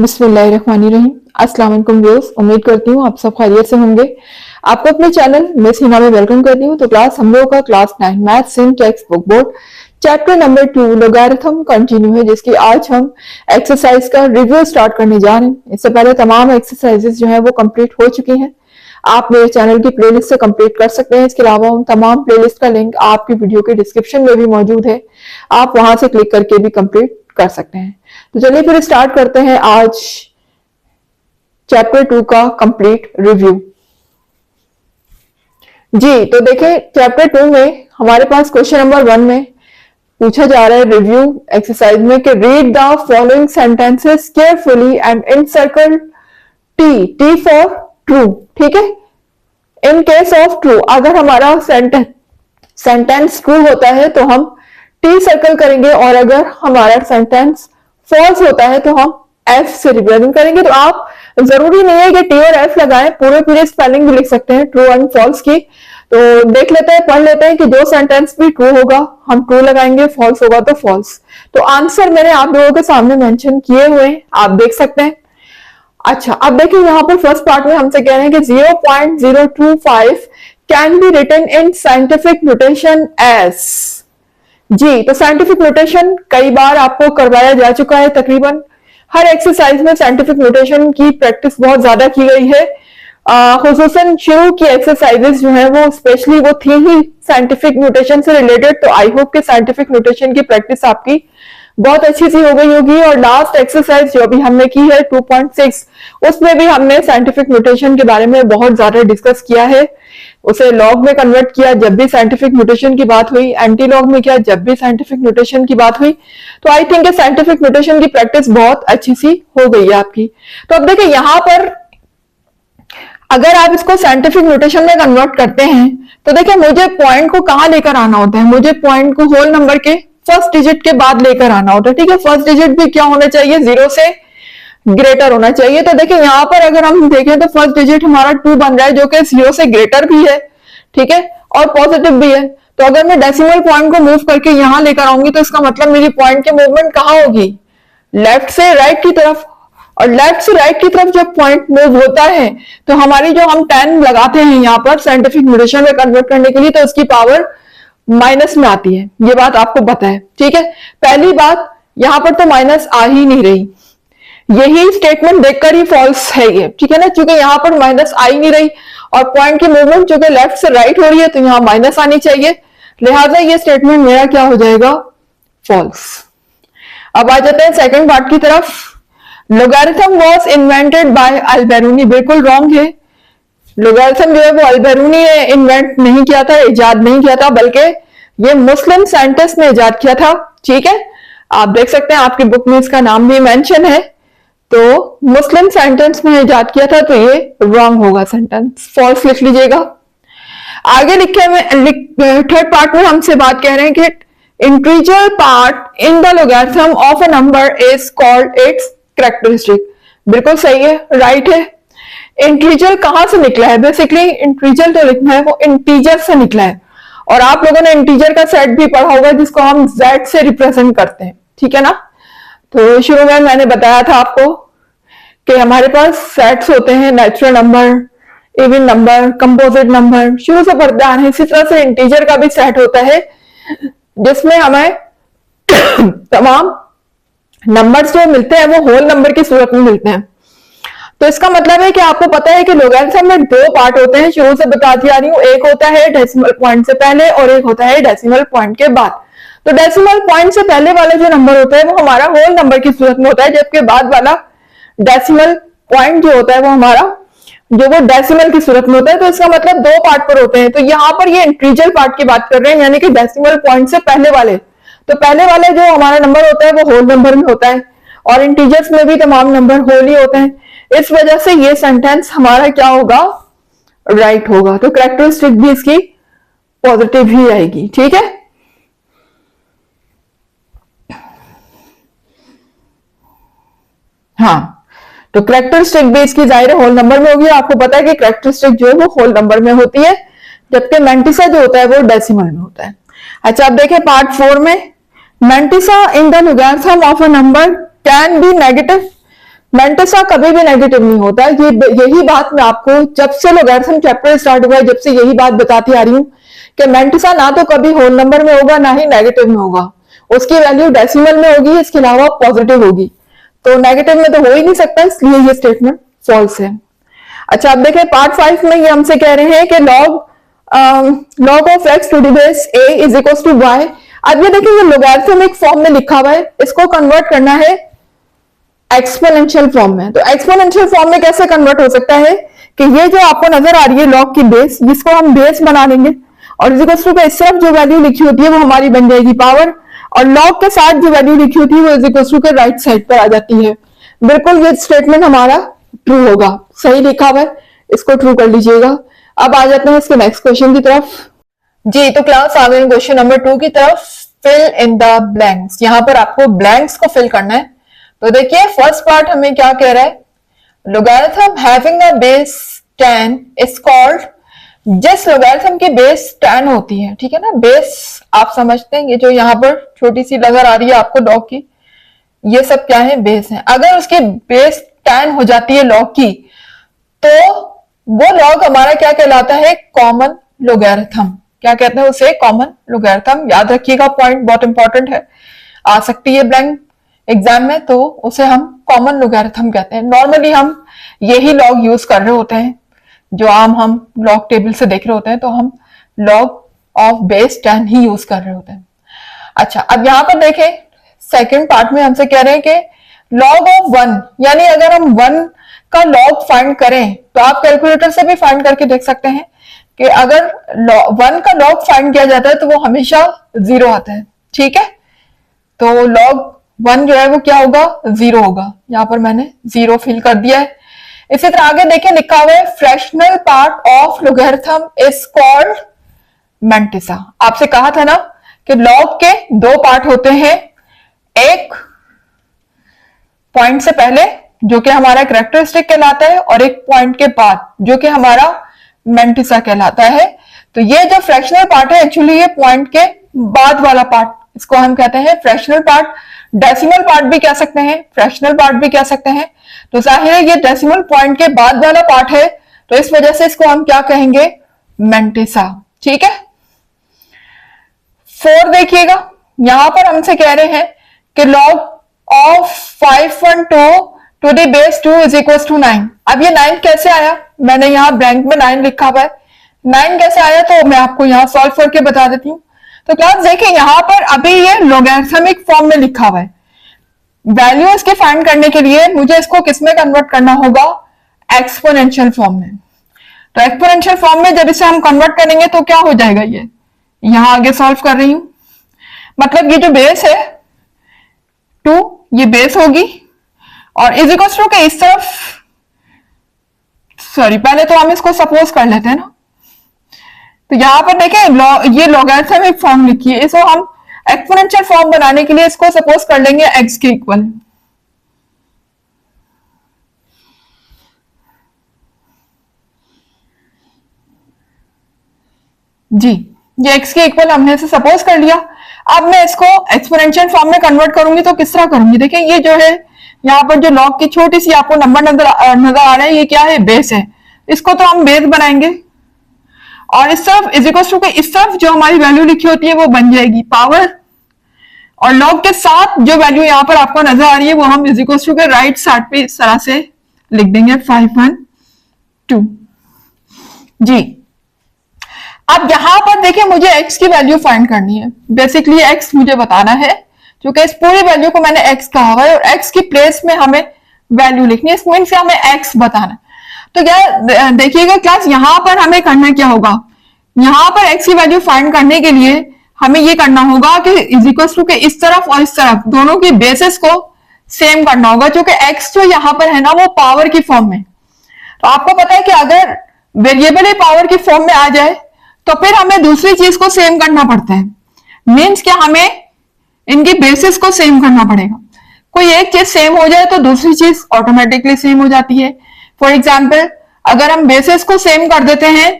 बिस्मिल्लाहिर्रहमानिर्रहीम। अस्सलाम वालेकुम व्यूअर्स, उम्मीद करती हूँ आप सब खैरियत से होंगे। आपको अपने चैनल मिस हिना में वेलकम करती हूँ। तो क्लास हम लोगों का क्लास 9 मैथ्स इन text book board chapter number 2 logarithm continue है, जिसकी आज हम एक्सरसाइज का रिव्यू स्टार्ट करने जा रहे हैं। इससे पहले तमाम एक्सरसाइजेस जो है वो कंप्लीट हो चुकी हैं। आप मेरे चैनल की प्लेलिस्ट से कंप्लीट कर सकते हैं। इसके अलावा उन तमाम प्लेलिस्ट का लिंक आपकी वीडियो के डिस्क्रिप्शन में भी मौजूद है, आप वहां से क्लिक करके भी कंप्लीट कर सकते हैं। तो चलिए फिर स्टार्ट करते हैं आज चैप्टर 2 का कंप्लीट रिव्यू। जी तो देखिए, चैप्टर 2 में हमारे पास क्वेश्चन नंबर 1 में पूछा जा रहा है रिव्यू एक्सरसाइज में कि read the following sentences carefully and in circle T for true. ठीक है, इन केस ऑफ ट्रू, अगर हमारा सेंटेंस ट्रू होता है तो हम टी सर्कल करेंगे, और अगर हमारा सेंटेंस फॉल्स होता है तो हम एफ से रिप्रेजेंट करेंगे। तो आप जरूरी नहीं है कि टी और एफ लगाएं, पूरे स्पेलिंग भी लिख सकते हैं ट्रू एंड फॉल्स की। तो देख लेते हैं, पढ़ लेते हैं कि जो सेंटेंस भी ट्रू होगा हम ट्रू लगाएंगे, फॉल्स होगा तो फॉल्स। तो आंसर मैंने आप लोगों के सामने मेंशन किए हुए हैं, आप देख सकते हैं। अच्छा, अब देखिए यहाँ पर फर्स्ट पार्ट में हमसे कह रहे हैं कि 0.025 can be written in scientific notation as. जी तो साइंटिफिक नोटेशन कई बार आपको करवाया जा चुका है, तकरीबन हर एक्सरसाइज में साइंटिफिक नोटेशन की प्रैक्टिस बहुत ज्यादा की गई है। खुसूसन शुरू की एक्सरसाइजेस जो है वो स्पेशली वो थी ही साइंटिफिक नोटेशन से रिलेटेड। तो आई होप कि साइंटिफिक नोटेशन की प्रैक्टिस आपकी बहुत अच्छी सी हो गई होगी। और लास्ट एक्सरसाइज जो भी हमने की है 2.6, उसमें भी हमने साइंटिफिक नोटेशन के बारे में बहुत ज्यादा डिस्कस किया है। उसे लॉग में कन्वर्ट किया जब भी साइंटिफिक नोटेशन की बात हुई, एंटी लॉग में किया जब भी साइंटिफिक नोटेशन की बात हुई। तो आई थिंक साइंटिफिक नोटेशन की प्रैक्टिस बहुत अच्छी सी हो गई है आपकी। तो अब देखिए यहाँ पर अगर आप इसको साइंटिफिक नोटेशन में कन्वर्ट करते हैं तो देखिए मुझे पॉइंट को कहां लेकर आना होता है, मुझे पॉइंट को होल नंबर के फर्स्ट डिजिट के बाद लेकर आना होता है। ठीक है, फर्स्ट डिजिट भी क्या होना चाहिए, 0 से ग्रेटर होना चाहिए। तो देखिए यहाँ पर अगर हम देखें तो फर्स्ट डिजिट हमारा 2 बन रहा है, जो कि 0 से ग्रेटर भी है, ठीक है, और पॉजिटिव भी है। तो अगर मैं डेसिमल पॉइंट को मूव करके यहां लेकर आऊंगी तो इसका मतलब मेरी पॉइंट की मूवमेंट कहां होगी, लेफ्ट से राइट की तरफ। और लेफ्ट से राइट की तरफ जब पॉइंट मूव होता है तो हमारी जो हम 10 लगाते हैं यहाँ पर साइंटिफिक नोटेशन में कन्वर्ट करने के लिए, तो उसकी पावर माइनस में आती है। ये बात आपको पता है, ठीक है। पहली बात, यहां पर तो माइनस आ ही नहीं रही, यही स्टेटमेंट देखकर ही फॉल्स है ये, ठीक है ना, क्योंकि यहाँ पर माइनस आ ही नहीं रही और पॉइंट की मूवमेंट जो कि लेफ्ट से राइट हो रही है, तो यहाँ माइनस आनी चाहिए, लिहाजा ये स्टेटमेंट मेरा क्या हो जाएगा, फॉल्स। अब आ जाते हैं सेकंड पार्ट की तरफ। Logarithm was invented by Alberuni, बिल्कुल रॉन्ग है। लोगारिथम जो है वो अल्बेरूनी ने इन्वेंट नहीं किया था, इजाद नहीं किया था, बल्कि ये मुस्लिम साइंटिस्ट ने इजाद किया था। ठीक है, आप देख सकते हैं आपकी बुक में इसका नाम भी मेंशन है। तो मुस्लिम सेंटेंस में इजाद किया था, तो ये रॉन्ग होगा, सेंटेंस फॉल्स लिख लीजिएगा। आगे लिखे में थर्ड पार्ट में हमसे बात कह रहे हैं कि integer part in the logarithm of a number is called its characteristic. बिल्कुल सही है, राइट है। इंटीजर कहां से निकला है, बेसिकली इंटीजर जो लिखना है वो इंटीजर से निकला है, और आप लोगों ने इंटीजर का सेट भी पढ़ा होगा जिसको हम z से रिप्रेजेंट करते हैं, ठीक है ना। तो शुरू में मैंने बताया था आपको कि हमारे पास सेट्स होते हैं, natural number, even number, composite number, शुरू से पढ़ते आ रहे हैं। इसी तरह से इंटीजर का भी सेट होता है जिसमें हमें तमाम नंबर्स जो मिलते हैं वो होल नंबर की सूरत में मिलते हैं। तो इसका मतलब है कि आपको पता है कि लोगैरिथम में 2 पार्ट होते हैं, शुरू से बताती आ रही हूँ। एक होता है डेसिमल पॉइंट से पहले और एक होता है डेसिमल पॉइंट के बाद। तो डेसिमल पॉइंट से पहले वाला जो नंबर होता है वो हमारा होल नंबर की सूरत में होता है, जबकि बाद वाला डेसिमल पॉइंट जो होता है वो हमारा जो वो डेसिमल की सूरत में होता है। तो इसका मतलब 2 पार्ट पर होते हैं। तो यहाँ पर ये इंटीजर पार्ट की बात कर रहे हैं, यानी कि डेसिमल पॉइंट से पहले वाले। तो पहले वाले जो हमारा नंबर होता है वो होल नंबर में होता है, और इंटीजर्स में भी तमाम नंबर होल ही होते हैं। इस वजह से ये सेंटेंस हमारा क्या होगा, राइट होगा। तो कैरेक्टरिस्टिक भी इसकी पॉजिटिव ही आएगी, ठीक है। हाँ, तो कैरेक्टरिस्टिक भी इसकी जाहिर होल नंबर में होगी। आपको पता है कि कैरेक्टरिस्टिक जो है वो होल नंबर में होती है, जबकि मैंटिसा जो होता है वो डेसिमल में होता है। अच्छा, अब देखें पार्ट 4 में, mantissa in the logarithm of a number can be negative. Mantissa कभी भी नेगेटिव नहीं होता। यही बात मैं आपको जब से लॉगरिथम चैप्टर स्टार्ट हुआ है जब से यही बात बताती आ रही हूँ कि मेंटिसा ना तो कभी होल नंबर में होगा ना ही नेगेटिव में होगा, उसकी वैल्यू डेसिमल में होगी, इसके अलावा पॉजिटिव होगी, तो नेगेटिव में तो हो ही नहीं सकता, इसलिए ये स्टेटमेंट फॉल्स है। अच्छा, अब देखें पार्ट 5 में ये हमसे कह रहे हैं कि log of x to the base a is equal to y। अब ये देखिए ये लॉगरिथमिक फॉर्म में लिखा हुआ है, इसको कन्वर्ट करना है एक्सपोनेंशियल फॉर्म में। तो एक्सपोनेंशियल फॉर्म में कैसे कन्वर्ट हो सकता है कि ये जो आपको नजर आ रही है लॉग की बेस, जिसको हम बेस बना लेंगे और इज इक्वल टू पे इस तरफ जो वैल्यू लिखी होती है वो हमारी बन जाएगी पावर, और लॉग के साथ जो वैल्यू लिखी होती है वो इज इक्वल टू के राइट साइड पर आ जाती है। बिल्कुल ये स्टेटमेंट हमारा ट्रू होगा, सही लिखा हुआ है, इसको ट्रू कर लीजिएगा। अब आ जाते हैं इसके नेक्स्ट क्वेश्चन की तरफ। जी, तो क्लास आ गए क्वेश्चन नंबर 2 की तरफ। फिल इन द ब्लैंक्स, यहाँ पर आपको ब्लैंक्स को फिल करना है। तो देखिए फर्स्ट पार्ट हमें क्या कह रहा है, logarithm having a base 10 is called, जिस logarithm की बेस 10 होती है, ठीक है ना, बेस आप समझते हैं, ये जो यहाँ पर छोटी सी नजर आ रही है आपको लॉग की, ये सब क्या है, बेस है। अगर उसकी बेस 10 हो जाती है लॉग की, तो वो लॉग हमारा क्या कहलाता है, कॉमन लोगैरिथम। क्या कहते हैं उसे, कॉमन लोगैरिथम। याद रखिएगा, पॉइंट बहुत इंपॉर्टेंट है, आ सकती है ब्लैंक एग्जाम में, तो उसे हम कॉमन लोगैरिथम कहते हैं। नॉर्मली हम यही लॉग यूज कर रहे होते हैं, जो आम हम लॉग टेबल से देख रहे होते हैं, तो हम log of base 10 he use कर रहे होते हैं। अच्छा, अब यहां पर देखें सेकंड पार्ट में हमसे कह रहे हैं कि लॉग ऑफ 1, यानी अगर हम 1 का लॉग फाइंड करें तो आप कैलकुलेटर से भी फाइंड करके देख सकते हैं कि अगर 1 का लॉग फाइंड किया जाता है तो वो हमेशा 0 आता है, ठीक है। तो लॉग 1 जो है वो क्या होगा, 0 होगा। यहां पर मैंने 0 फिल कर दिया है। इसी तरह आगे देखें लिखा हुआ है fractional part of logarithm is called mantissa. आपसे कहा था ना कि लॉग के 2 पार्ट होते हैं, एक पॉइंट से पहले जो कि हमारा कैरेक्टरिस्टिक कहलाता है, और एक पॉइंट के बाद जो कि हमारा मेंटिसा कहलाता है। तो ये जो फ्रैक्शनल पार्ट है एक्चुअली ये पॉइंट के बाद वाला पार्ट, इसको हम कहते हैं फ्रैक्शनल पार्ट। डेसिमल पार्ट भी कह सकते हैं, फ्रैक्शनल पार्ट भी कह सकते हैं। तो जाहिर है ये डेसिमल पॉइंट के बाद वाला पार्ट है, तो इस वजह से इसको हम क्या कहेंगे, मेंटिसा, ठीक है। 4 देखिएगा, यहां पर हमसे कह रहे हैं कि log of 512 to the base 2 is equal to 9। अब ये 9 कैसे आया, मैंने यहाँ ब्लैंक में 9 लिखा हुआ है, 9 कैसे आया तो मैं आपको यहाँ सॉल्व करके बता देती हूँ। तो क्लास देखिए यहाँ पर अभी ये लोगैरिथमिक फॉर्म में लिखा हुआ है, वैल्यू इसके फाइंड करने के लिए मुझे इसको किसमें कन्वर्ट करना होगा, एक्सपोनेंशियल फॉर्म में। तो एक्सपोनेंशियल फॉर्म में जब इसे हम कन्वर्ट करेंगे तो क्या हो जाएगा, ये यहां आगे सॉल्व कर रही हूं, मतलब ये जो बेस है 2, ये बेस होगी, और इज इक्वल टू के इस तरफ, सॉरी पहले तो हम इसको सपोज कर लेते हैं ना। तो यहां पर देखें ये लोगैरिथमिक फॉर्म लिखी है, इसको हम एक्सपोनेंशियल फॉर्म बनाने के लिए इसको सपोज कर लेंगे x के इक्वल। जी, ये x के इक्वल हमने इसे सपोज कर लिया। अब मैं इसको एक्सपोनेंशियल फॉर्म में कन्वर्ट करूंगी तो किस तरह करूंगी, देखिए ये जो है यहाँ पर जो लॉग की छोटी सी आपको नंबर नजर आ रहा है, ये क्या है, बेस है। इसको तो हम बेस बनाएंगे, और इस तरफ इज इक्वल टू के इस तरफ जो हमारी वैल्यू लिखी होती है वो बन जाएगी पावर, और लॉग के साथ जो वैल्यू यहाँ पर आपको नजर आ रही है वो हम इज इक्वल टू के राइट साइड पे इस तरह से लिख देंगे 512। जी, अब यहां पर देखिए मुझे x की वैल्यू फाइंड करनी है, बेसिकली x मुझे बताना है, क्योंकि इस पूरी वैल्यू को मैंने x कहा हुआ है और x की प्लेस में हमें वैल्यू लिखनी है, इस मीन से हमें x बताना है। तो क्या देखिएगा क्लास, यहां पर हमें करना क्या होगा, यहां पर x की वैल्यू फाइंड करने के लिए हमें ये करना होगा कि इज इक्वल टू के इस तरफ और इस तरफ दोनों की बेसिस को सेम करना होगा, क्योंकि x जो यहां पर है ना वो पावर की फॉर्म में। तो आपको पता है कि अगर वेरिएबल ही पावर की फॉर्म में आ जाए तो फिर हमें दूसरी चीज को सेम करना पड़ता है, मीन्स क्या, हमें इनकी बेसिस को सेम करना पड़ेगा। कोई एक चीज सेम हो जाए तो दूसरी चीज ऑटोमेटिकली सेम हो जाती है। फॉर एग्जाम्पल अगर हम बेसिस को सेम कर देते हैं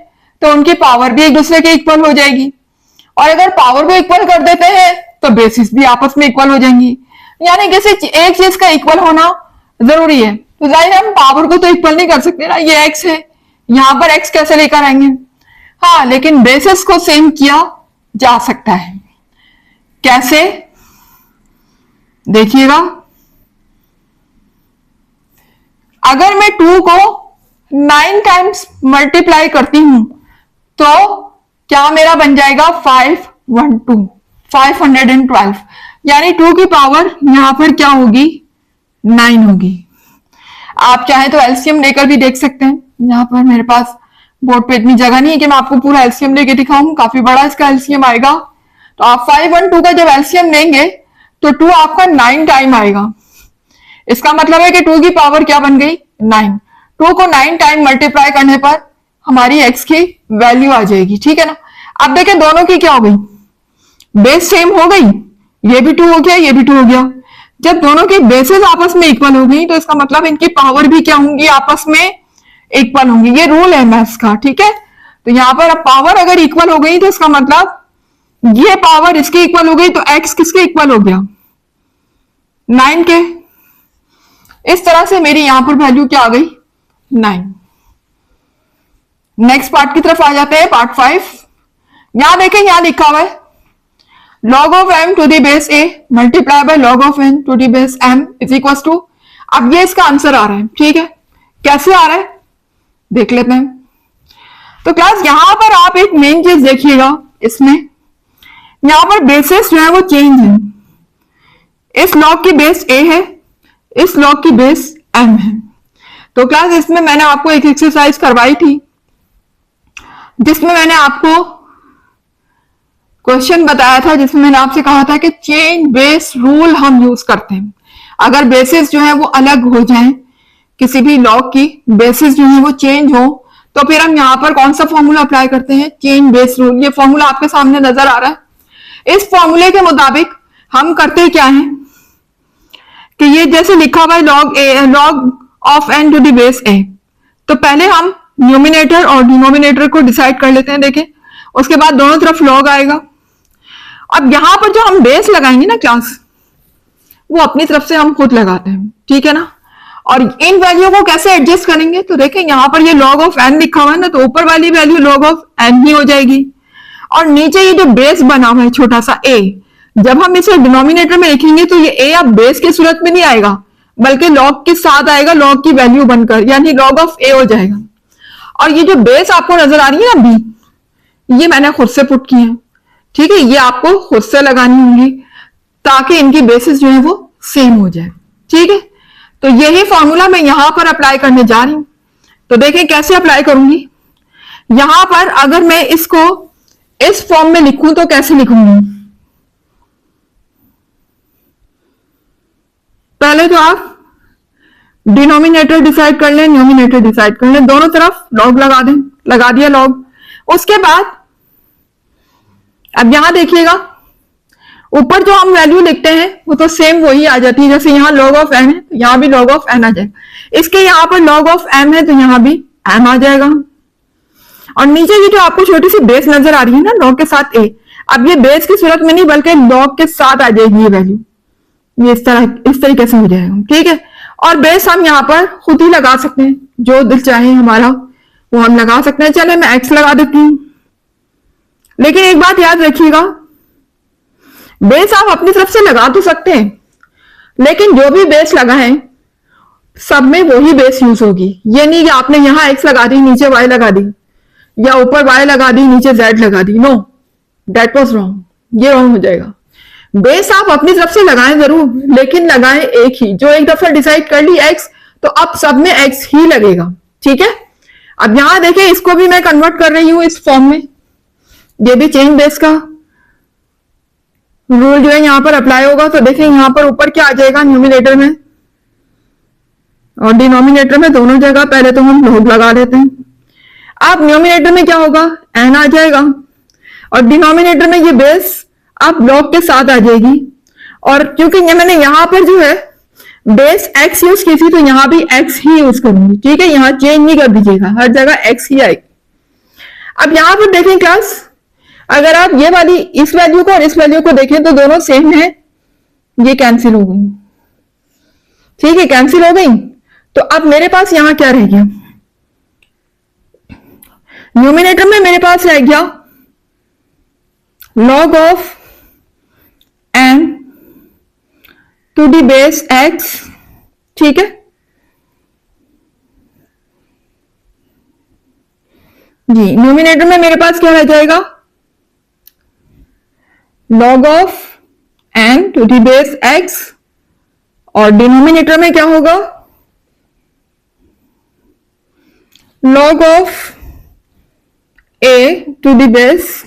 तो उनकी पावर भी एक दूसरे के इक्वल हो जाएगी, और अगर पावर को इक्वल कर देते हैं तो बेसिस भी आपस में इक्वल हो जाएंगी। यानी किसी एक चीज का इक्वल होना जरूरी है। तो जाहिर है हम पावर को तो इक्वल नहीं कर सकते ना, ये x है, यहां पर x कैसे लेकर आएंगे? हाँ, लेकिन बेसिस को सेम किया जा सकता है। कैसे? देखिएगा, अगर मैं 2 को 9 टाइम्स मल्टीप्लाई करती हूं तो क्या मेरा बन जाएगा 512, यानी 2 की पावर यहां पर क्या होगी? 9 होगी। आप चाहे तो एलसीएम लेकर भी देख सकते हैं। यहाँ पर मेरे पास बोर्ड पे इतनी जगह नहीं है कि मैं आपको पूरा एलसीएम लेके दिखाऊं, काफी बड़ा इसका एलसीएम आएगा। तो आप 512 का जब एलसीएम लेंगे तो 2 आपका 9 टाइम आएगा। इसका मतलब है कि 2 की पावर क्या बन गई? 9। 2 को 9 टाइम मल्टीप्लाई करने पर हमारी x की वैल्यू आ जाएगी, ठीक है ना। अब देखें दोनों की क्या हो गई? बेस सेम हो गई, ये भी 2 हो गया, ये भी 2 हो गया। जब दोनों की बेसेस आपस में इक्वल हो गई तो इसका मतलब इनकी पावर भी क्या होंगी? आपस में इक्वल होंगी। ये रूल है मैथ्स का, ठीक है। तो यहां पर अब पावर अगर इक्वल हो गई तो इसका मतलब ये पावर इसकी इक्वल हो गई, तो x किसके इक्वल हो गया? 9 के। इस तरह से मेरी यहां पर वैल्यू क्या आ गई? 9। नेक्स्ट पार्ट की तरफ आ जाते हैं, पार्ट 5। यहां देखें, यहां लिखा हुआ है log of m to the base a multiply by log of n to the base m is equal to. अब ये इसका आंसर आ रहा है, ठीक है। कैसे आ रहा है देख लेते हैं। तो क्लास यहां पर आप एक मेन चीज देखिएगा, इसमें यहां पर बेसिस जो है वो चेंज है। इस log की बेस a है, इस log की बेस m है। तो क्लास इसमें मैंने आपको एक एक्सरसाइज करवाई थी जिसमें मैंने आपको क्वेश्चन बताया था, जिसमें मैंने आपसे कहा था कि चेंज बेस रूल हम यूज करते हैं। अगर बेसिस जो है वो अलग हो जाए, किसी भी लॉग की बेसिस जो है वो चेंज हो, तो फिर हम यहाँ पर कौन सा फॉर्मूला अप्लाई करते हैं? Change base rule. ये फॉर्मूला आपके सामने नजर आ रहा है। इस फॉर्मूले के मुताबिक हम करते क्या है कि ये जैसे लिखा हुआ है log of N to the base A, तो पहले हम न्यूमिनेटर और डिनोमिनेटर को डिसाइड कर लेते हैं। देखें, उसके बाद दोनों तरफ लॉग आएगा। अब यहां पर जो हम बेस लगाएंगे ना क्लास, वो अपनी तरफ से हम खुद लगाते हैं, ठीक है ना। और इन वैल्यू को कैसे एडजस्ट करेंगे? तो देखें यहां पर ये log ऑफ n लिखा हुआ है ना, तो ऊपर वाली वैल्यू log ऑफ n ही हो जाएगी। और नीचे ये जो बेस बना हुआ है छोटा सा a, जब हम इसे डिनोमिनेटर में लिखेंगे तो ये a अब बेस की सूरत में नहीं आएगा, बल्कि log के साथ आएगा, log की वैल्यू बनकर, यानी log ऑफ a हो जाएगा। और ये जो बेस आपको नजर आ रही है ना b, ये मैंने खुद से पुट की है, ठीक है। ये आपको खुद से लगानी होंगी ताकि इनकी बेसिस जो है वो सेम हो जाए, ठीक है। तो यही फॉर्मूला मैं यहां पर अप्लाई करने जा रही हूं। तो देखें कैसे अप्लाई करूंगी। यहां पर अगर मैं इसको इस फॉर्म में लिखूं तो कैसे लिखूंगी? पहले तो आप डिनोमिनेटर डिसाइड कर लें, न्यूमिनेटर डिसाइड कर लें, दोनों तरफ लॉग लगा दें। लगा दिया लॉग। उसके बाद अब यहां देखिएगा, ऊपर जो हम वैल्यू लिखते हैं वो तो सेम वही आ जाती है। जैसे यहाँ log ऑफ n है तो यहाँ भी log ऑफ n आ जाएगा। इसके यहाँ पर log ऑफ m है तो यहाँ भी m आ जाएगा। और नीचे की जो आपको छोटी सी बेस नजर आ रही है ना log के साथ a, अब ये बेस की सूरत में नहीं बल्कि log के साथ आ जाएगी ये वैल्यू। ये इस तरीके से हो जाएगा, ठीक है। और बेस हम यहाँ पर खुद ही लगा सकते हैं, जो दिल चाहे हमारा वो हम लगा सकते हैं। चले मैं x लगा देती हूँ। लेकिन एक बात याद रखिएगा, बेस आप अपनी तरफ से लगा तो सकते हैं, लेकिन जो भी बेस लगाएं सब में वही बेस यूज होगी। ये नहीं कि आपने यहां x लगा दी नीचे y लगा दी, या ऊपर y लगा दी नीचे z लगा दी। नो, दैट वाज रॉन्ग, ये रॉन्ग हो जाएगा। बेस आप अपनी तरफ से लगाएं जरूर, लेकिन लगाएं एक ही। जो एक दफा डिसाइड कर ली x, तो अब सब में x ही लगेगा, ठीक है। अब यहां देखें, इसको भी मैं कन्वर्ट कर रही हूं इस फॉर्म में। ये भी चेंज बेस का रूल जो है यहां पर अप्लाई होगा। तो देखें यहां पर ऊपर क्या आ जाएगा न्यूमिनेटर में और डिनोमिनेटर में, दोनों जगह पहले तो हम log लगा लेते हैं। अब न्यूमिनेटर में क्या होगा? n आ जाएगा। और डिनोमिनेटर में ये बेस अब log के साथ आ जाएगी। और क्योंकि ये मैंने यहां पर जो है बेस x यूज की थी तो यहां भी x ही यूज करूंगी, ठीक है। यहां चेंज नहीं कर दीजिएगा, हर जगह x ही आएगी। अब यहां पर देखें क्लास, अगर आप ये वाली इस वैल्यू को और इस वैल्यू को देखें तो दोनों सेम है, ये कैंसिल हो गई। ठीक है, कैंसिल हो गई। तो अब मेरे पास यहां क्या रह गया, न्यूमिनेटर में मेरे पास रह गया log of n to the base x, ठीक है जी। न्यूमिनेटर में मेरे पास क्या रह जाएगा, log of n to the base x, और डिनोमिनेटर में क्या होगा, log of a to the base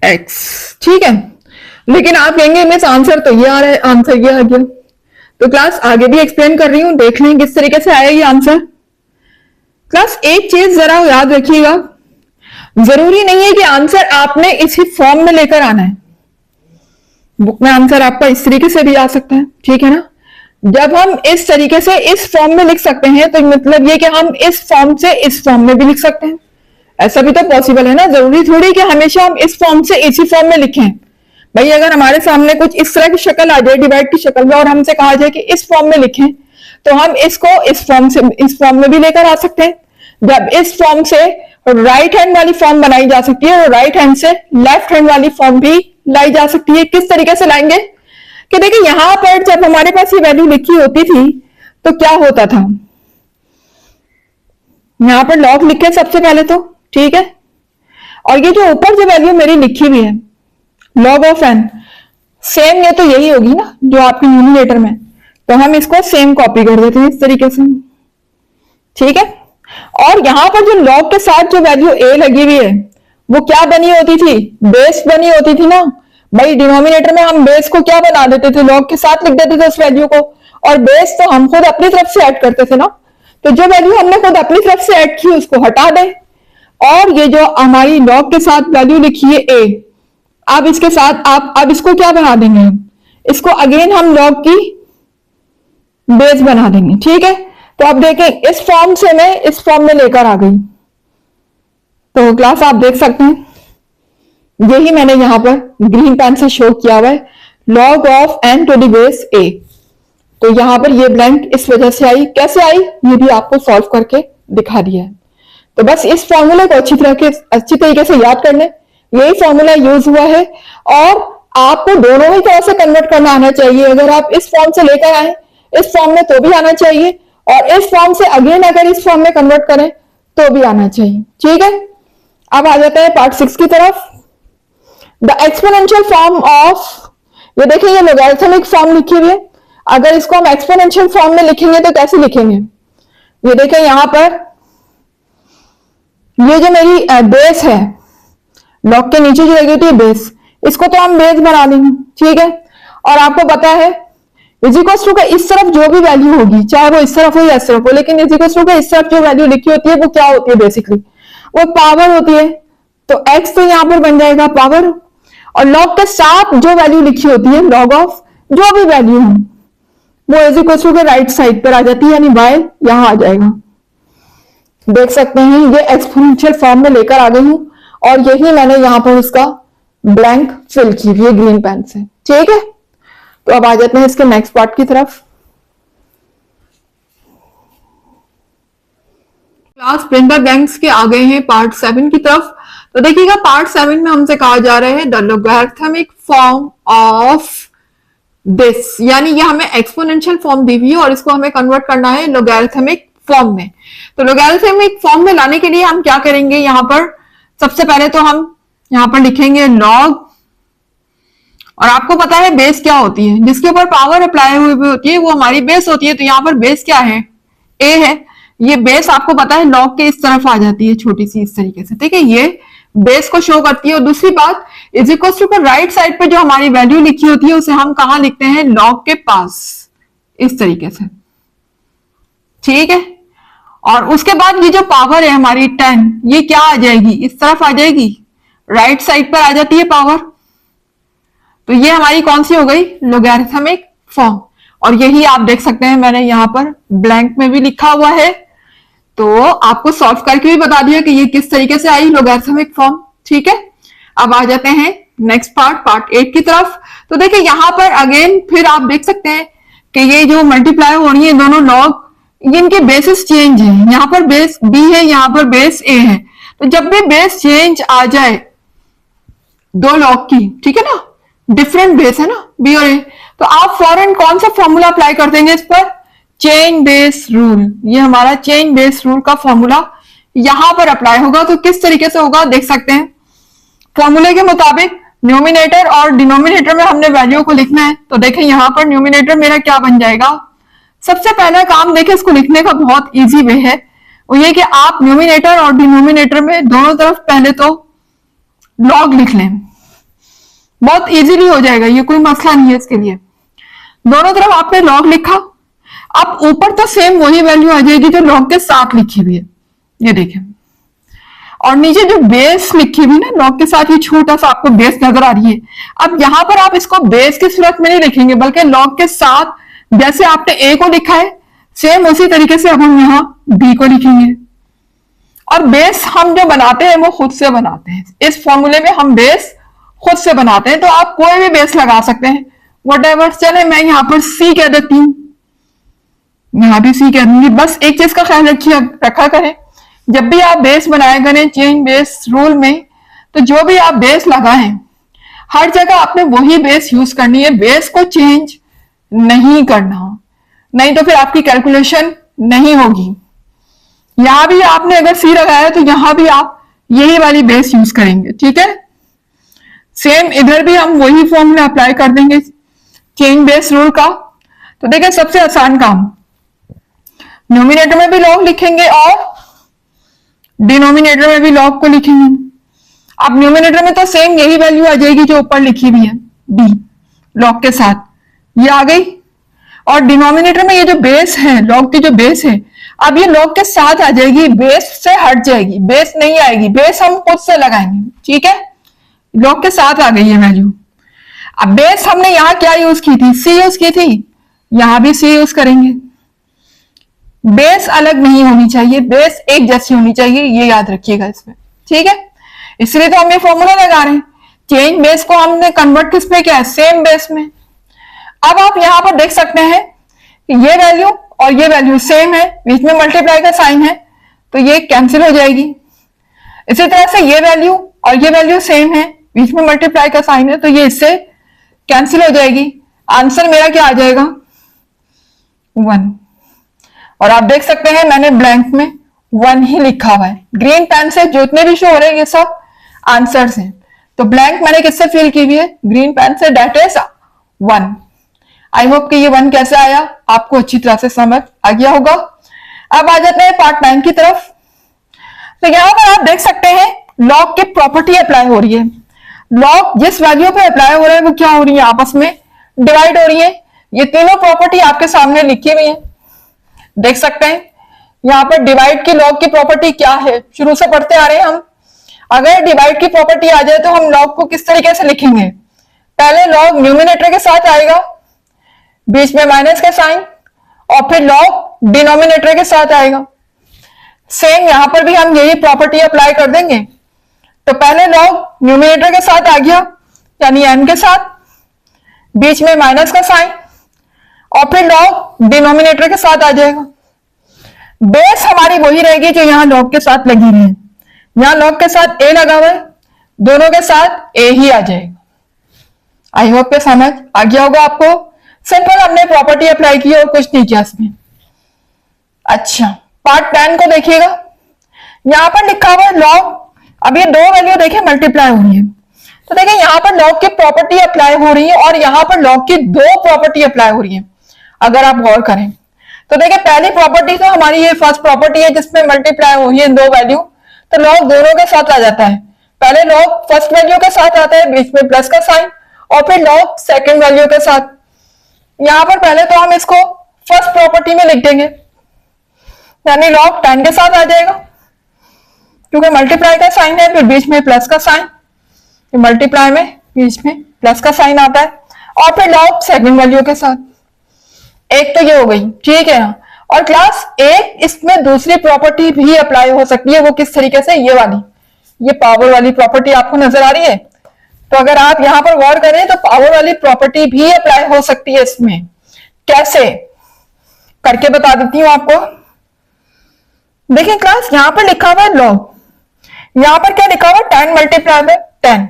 x, ठीक है। लेकिन आप कहेंगे मिस आंसर तो ये आ रहा है, आंसर ये आ गया। तो क्लास आगे भी एक्सप्लेन कर रही हूं, देख लें किस तरीके से आया ये आंसर। क्लास एक चीज जरा याद रखिएगा, जरूरी नहीं है कि आंसर आपने इसी फॉर्म में लेकर आना है। बुक में आंसर आपका इस तरीके से भी आ सकता है, ठीक है ना। जब हम इस तरीके से इस फॉर्म में लिख सकते हैं तो मतलब ये कि हम इस फॉर्म से इस फॉर्म में भी लिख सकते हैं, ऐसा भी तो पॉसिबल है ना। जरूरी थोड़ी कि हमेशा हम इस फॉर्म से इसी फॉर्म में लिखें। भाई अगर हमारे सामने कुछ इस तरह की शक्ल आ जाए डिवाइड की शक्ल में और हमसे कहा जाए कि इस फॉर्म में लिखें, तो हम इसको इस फॉर्म से इस फॉर्म में भी लेकर आ सकते हैं। जब इस फॉर्म से राइट हैंड वाली फॉर्म बनाई जा सकती है और राइट हैंड से लेफ्ट हैंड वाली फॉर्म भी लाई जा सकती है। किस तरीके से लाएंगे कि देखिए यहां पर जब हमारे पास ये वैल्यू लिखी होती थी तो क्या होता था, यहां पर लॉग लिखे सबसे पहले तो, ठीक है। और ये जो ऊपर जो वैल्यू मेरी लिखी हुई है log ऑफ n, सेम ये तो यही होगी ना जो आपके न्यूमिनेटर में, तो हम इसको सेम कॉपी कर देते हैं इस तरीके से, ठीक है। और यहां पर जो log के साथ जो वैल्यू a लगी हुई है वो क्या बनी होती थी, बेस बनी होती थी ना। भाई डिनोमिनेटर में हम बेस को क्या बना देते थे, log के साथ लिख देते थे उस वैल्यू को, और बेस तो हम खुद अपनी तरफ से ऐड करते थे ना। तो जो वैल्यू हमने खुद अपनी तरफ से ऐड की उसको हटा दें, और ये जो हमारी log के साथ वैल्यू लिखी है a, अब इसके साथ आप अब इसको क्या बना देंगे, इसको अगेन हम log की बेस बना देंगे, ठीक है। तो आप देखें इस फॉर्म से मैं इस फॉर्म में लेकर आ गई। तो क्लास आप देख सकते हैं यही मैंने यहां पर ग्रीन पेन से शो किया हुआ है, log of n to the base a। तो यहां पर ये ब्लैंक इस वजह से आई, कैसे आई ये भी आपको सॉल्व करके दिखा दिया है। तो बस इस फॉर्मूले को अच्छी तरीके से याद कर लें, यही फॉर्मूला यूज हुआ है, और आपको दोनों ही तरह से कन्वर्ट करना आना चाहिए। अगर आप इस फॉर्म से लेकर आए इस फॉर्म में तो भी आना चाहिए, और इस फॉर्म से अगेन अगर इस फॉर्म में कन्वर्ट करें तो भी आना चाहिए, ठीक है। अब आ जाते हैं पार्ट 6 की तरफ, द एक्सपोनेंशियल फॉर्म ऑफ, ये देखिए ये लॉगरिथमिक फॉर्म लिखी हुई है। अगर इसको हम एक्सपोनेंशियल फॉर्म में लिखेंगे तो कैसे लिखेंगे, ये देखें यहां पर ये जो मेरी बेस है, लॉग के नीचे जो लगी होती है बेस, इसको तो हम बेस बना देंगे, ठीक है। और आपको पता है इज इक्वल्स टू का इस तरफ जो भी वैल्यू होगी, चाहे वो इस तरफ हो या इस तरफ हो, लेकिन इज इक्वल्स टू का इस तरफ जो वैल्यू लिखी होती है वो क्या होती है, बेसिकली वो पावर होती है। तो x तो यहां पर बन जाएगा पावर, और लॉग के साथ जो वैल्यू लिखी होती है लॉग ऑफ जो भी वैल्यू है वो इज इक्वल्स टू के राइट साइड पर आ जाती है, यानी y यहां आ जाएगा। देख सकते हैं ये एक्सपोनेंशियल फॉर्म में लेकर आ गई हूं, और यही मैंने यहां पर इसका ब्लैंक फिल की हुई है ग्रीन पेन से, ठीक है। तो अब आ जाते हैं इसके नेक्स्ट पार्ट की तरफ। क्लास प्रिंटर बैंक्स के आ गए हैं पार्ट 7 की तरफ। तो देखिएगा पार्ट 7 में हमसे कहा जा रहा है the logarithmic form of this, यानी ये हमें एक्सपोनेंशियल फॉर्म दी हुई है और इसको हमें कन्वर्ट करना है लॉगरिथमिक फॉर्म में। तो लॉगरिथमिक फॉर्म में लाने के लिए हम क्या करेंगे, यहां पर सबसे पहले तो हम यहां पर लिखेंगे लॉग, और आपको पता है बेस क्या होती है, जिसके ऊपर पावर अप्लाई हुई होती है वो हमारी बेस होती है। तो यहाँ पर बेस क्या है, a है। ये बेस आपको पता है लॉग के इस तरफ आ जाती है छोटी सी इस तरीके से, ठीक है, ये बेस को शो करती है। और दूसरी बात इज इक्वल टू पर राइट साइड पे जो हमारी वैल्यू लिखी होती है उसे हम कहां लिखते हैं, लॉग के पास इस तरीके से, ठीक है। और उसके बाद ये जो पावर है हमारी 10, ये क्या आ जाएगी, इस तरफ आ जाएगी, राइट साइड पर आ जाती है पावर। तो ये हमारी कौन सी हो गई, लॉगरिथमिक फॉर्म। और यही आप देख सकते हैं मैंने यहां पर ब्लैंक में भी लिखा हुआ है, तो आपको सॉल्व करके भी बता दिया कि ये किस तरीके से आई लॉगरिथमिक फॉर्म, ठीक है। अब आ जाते हैं नेक्स्ट पार्ट 8 की तरफ। तो देखिए यहां पर अगेन फिर आप देख सकते हैं कि ये जो मल्टीप्लाई हो रही है दोनों लॉग, ये इनके बेसिस चेंज है। यहाँ पर बेस बी है, यहाँ पर बेस ए है। तो जब भी बेस चेंज आ जाए दो लॉग की, ठीक है ना, डिफरेंट बेस है ना बी और ए, तो आप फौरन कौन सा फॉर्मूला अप्लाई कर देंगे इस पर? Chain base rule. ये हमारा चेन बेस रूल का फॉर्मूला यहां पर अप्लाई होगा। तो किस तरीके से होगा देख सकते हैं। फॉर्मूले के मुताबिक न्यूमिनेटर और डिनोमिनेटर में हमने वैल्यू को लिखना है। तो देखें यहां पर न्यूमिनेटर मेरा क्या बन जाएगा। सबसे पहला काम देखें, इसको लिखने का बहुत इजी वे है, वो ये कि आप न्यूमिनेटर और डिनोमिनेटर में दोनों तरफ पहले तो लॉग लिख लें। बहुत इजीली हो जाएगा, ये कोई मसला नहीं है इसके लिए। दोनों तरफ आपने लॉग लिखा, अब ऊपर तो सेम वही वैल्यू आ जाएगी जो लॉग के साथ लिखी हुई है, ये देखें। और नीचे जो बेस लिखी हुई ना लॉग के साथ, ये छोटा सा आपको बेस नजर आ रही है। अब यहां पर आप इसको बेस की सूरत में नहीं लिखेंगे, बल्कि लॉग के साथ जैसे आपने ए को लिखा है सेम उसी तरीके से अब हम यहाँ बी को लिखेंगे। और बेस हम जो बनाते हैं वो खुद से बनाते हैं। इस फॉर्मूले में हम बेस खुद से बनाते हैं, तो आप कोई भी बेस लगा सकते हैं, वट चले मैं यहाँ पर सी कह देती हूँ, यहां भी सी कह दूंगी। बस एक चीज का ख्याल रखा करें, जब भी आप बेस बनाया करें चेन बेस रूल में, तो जो भी आप बेस लगाएं हर जगह आपने वही बेस यूज करनी है, बेस को चेंज नहीं करना, नहीं तो फिर आपकी कैलकुलेशन नहीं होगी। यहां भी आपने अगर सी लगाया तो यहां भी आप यही वाली बेस यूज करेंगे, ठीक है। सेम इधर भी हम वही फॉर्मूला अप्लाई कर देंगे चेन बेस रूल का। तो देखिए सबसे आसान काम, न्यूमिनेटर में भी लॉग लिखेंगे और डिनोमिनेटर में भी लॉग को लिखेंगे। अब न्यूमिनेटर में तो सेम यही वैल्यू आ जाएगी जो ऊपर लिखी हुई है बी लॉग के साथ, ये आ गई। और डिनोमिनेटर में ये जो बेस है, लॉग की जो बेस है, अब ये लॉग के साथ आ जाएगी, बेस से हट जाएगी, बेस नहीं आएगी, बेस हम खुद से लगाएंगे, ठीक है। लॉग के साथ आ गई है वैल्यू। अब बेस हमने यहां क्या यूज की थी, सी यूज की थी, यहां भी सी यूज करेंगे। बेस अलग नहीं होनी चाहिए, बेस एक जैसी होनी चाहिए, ये याद रखिएगा इसमें, ठीक है। इसलिए तो हम ये फॉर्मूला लगा रहे हैं। चेंज बेस को हमने कन्वर्ट किस में किया है, सेम बेस में। अब आप यहां पर देख सकते हैं कि ये वैल्यू और ये वैल्यू सेम है, बीच में मल्टीप्लाई का साइन है, तो ये कैंसिल हो जाएगी। इसी तरह से ये वैल्यू और ये वैल्यू सेम है, बीच में मल्टीप्लाई का साइन है, तो ये इससे कैंसिल हो जाएगी। आंसर मेरा क्या आ जाएगा, 1। और आप देख सकते हैं मैंने ब्लैंक में 1 ही लिखा हुआ है। ग्रीन पेन से जितने भी शो हो रहे हैं ये सब आंसर्स हैं, तो ब्लैंक मैंने किससे फिल की हुई है, ग्रीन पेन से, डेट इज 1। आई होप कि ये 1 कैसे आया आपको अच्छी तरह से समझ आ गया होगा। अब आ जाते हैं पार्ट 9 की तरफ। तो यहां पर आप देख सकते हैं लॉग की प्रॉपर्टी अप्लाई हो रही है। लॉग जिस वैल्यू पे अप्लाई हो रहा है वो क्या हो रही है, आपस में डिवाइड हो रही है। ये तीनों प्रॉपर्टी आपके सामने लिखी हुई है, देख सकते हैं। यहां पर डिवाइड की लॉग की प्रॉपर्टी क्या है, शुरू से पढ़ते आ रहे हैं हम। अगर डिवाइड की प्रॉपर्टी आ जाए तो हम लॉग को किस तरीके से लिखेंगे, पहले लॉग न्यूमिनेटर के साथ आएगा, बीच में माइनस का साइन, और फिर लॉग डिनोमिनेटर के साथ आएगा। सेम यहां पर भी हम यही प्रॉपर्टी अप्लाई कर देंगे। तो पहले लॉग न्यूमिनेटर के साथ आ गया, यानी n के साथ, बीच में माइनस का साइन, और फिर लॉग डिनोमिनेटर के साथ आ जाएगा। बेस हमारी वही रहेगी जो यहां लॉग के साथ लगी हुई है। यहां लॉग के साथ a लगा हुआ है, दोनों के साथ a ही आ जाएगा। आई होप के समझ आ गया होगा आपको। सिंपल हमने प्रॉपर्टी अप्लाई की और कुछ नहीं किया इसमें। अच्छा, पार्ट 10 को देखिएगा। यहां पर लिखा हुआ है लॉग, अब ये दो वैल्यू देखें मल्टीप्लाई हो रही है, तो देखिए यहां पर लॉग की प्रॉपर्टी अप्लाई हो रही है और यहां पर लॉग की दो प्रॉपर्टी अप्लाई हो रही है। अगर आप गौर करें तो देखिए पहली प्रॉपर्टी तो हमारी ये फर्स्ट प्रॉपर्टी है जिसमें मल्टीप्लाई हो रही है दो वैल्यू, तो लॉग दोनों के साथ आ जाता है। पहले लॉग फर्स्ट वैल्यू के साथ आता है, बीच में प्लस का साइन, और फिर लॉग सेकंड वैल्यू के साथ। यहां पर पहले तो हम इसको फर्स्ट प्रॉपर्टी में लिख देंगे, यानी लॉग 10 के साथ आ जाएगा, क्योंकि मल्टीप्लाई का साइन है, फिर बीच में प्लस का साइन, मल्टीप्लाई में बीच में प्लस का साइन आता है, और फिर लॉग सेकंड वैल्यू के साथ। एक तो ये हो गई, ठीक है ना। और क्लास एक इसमें दूसरी प्रॉपर्टी भी अप्लाई हो सकती है, वो किस तरीके से, ये वाली, ये पावर वाली प्रॉपर्टी आपको नजर आ रही है। तो अगर आप यहां पर गौर करें तो पावर वाली प्रॉपर्टी भी अप्लाई हो सकती है इसमें, कैसे करके बता देती हूं आपको। देखिए क्लास, यहां पर लिखा हुआ है लॉग, यहां पर क्या लिखा हुआ है 10 मल्टीप्लाई बाय 10।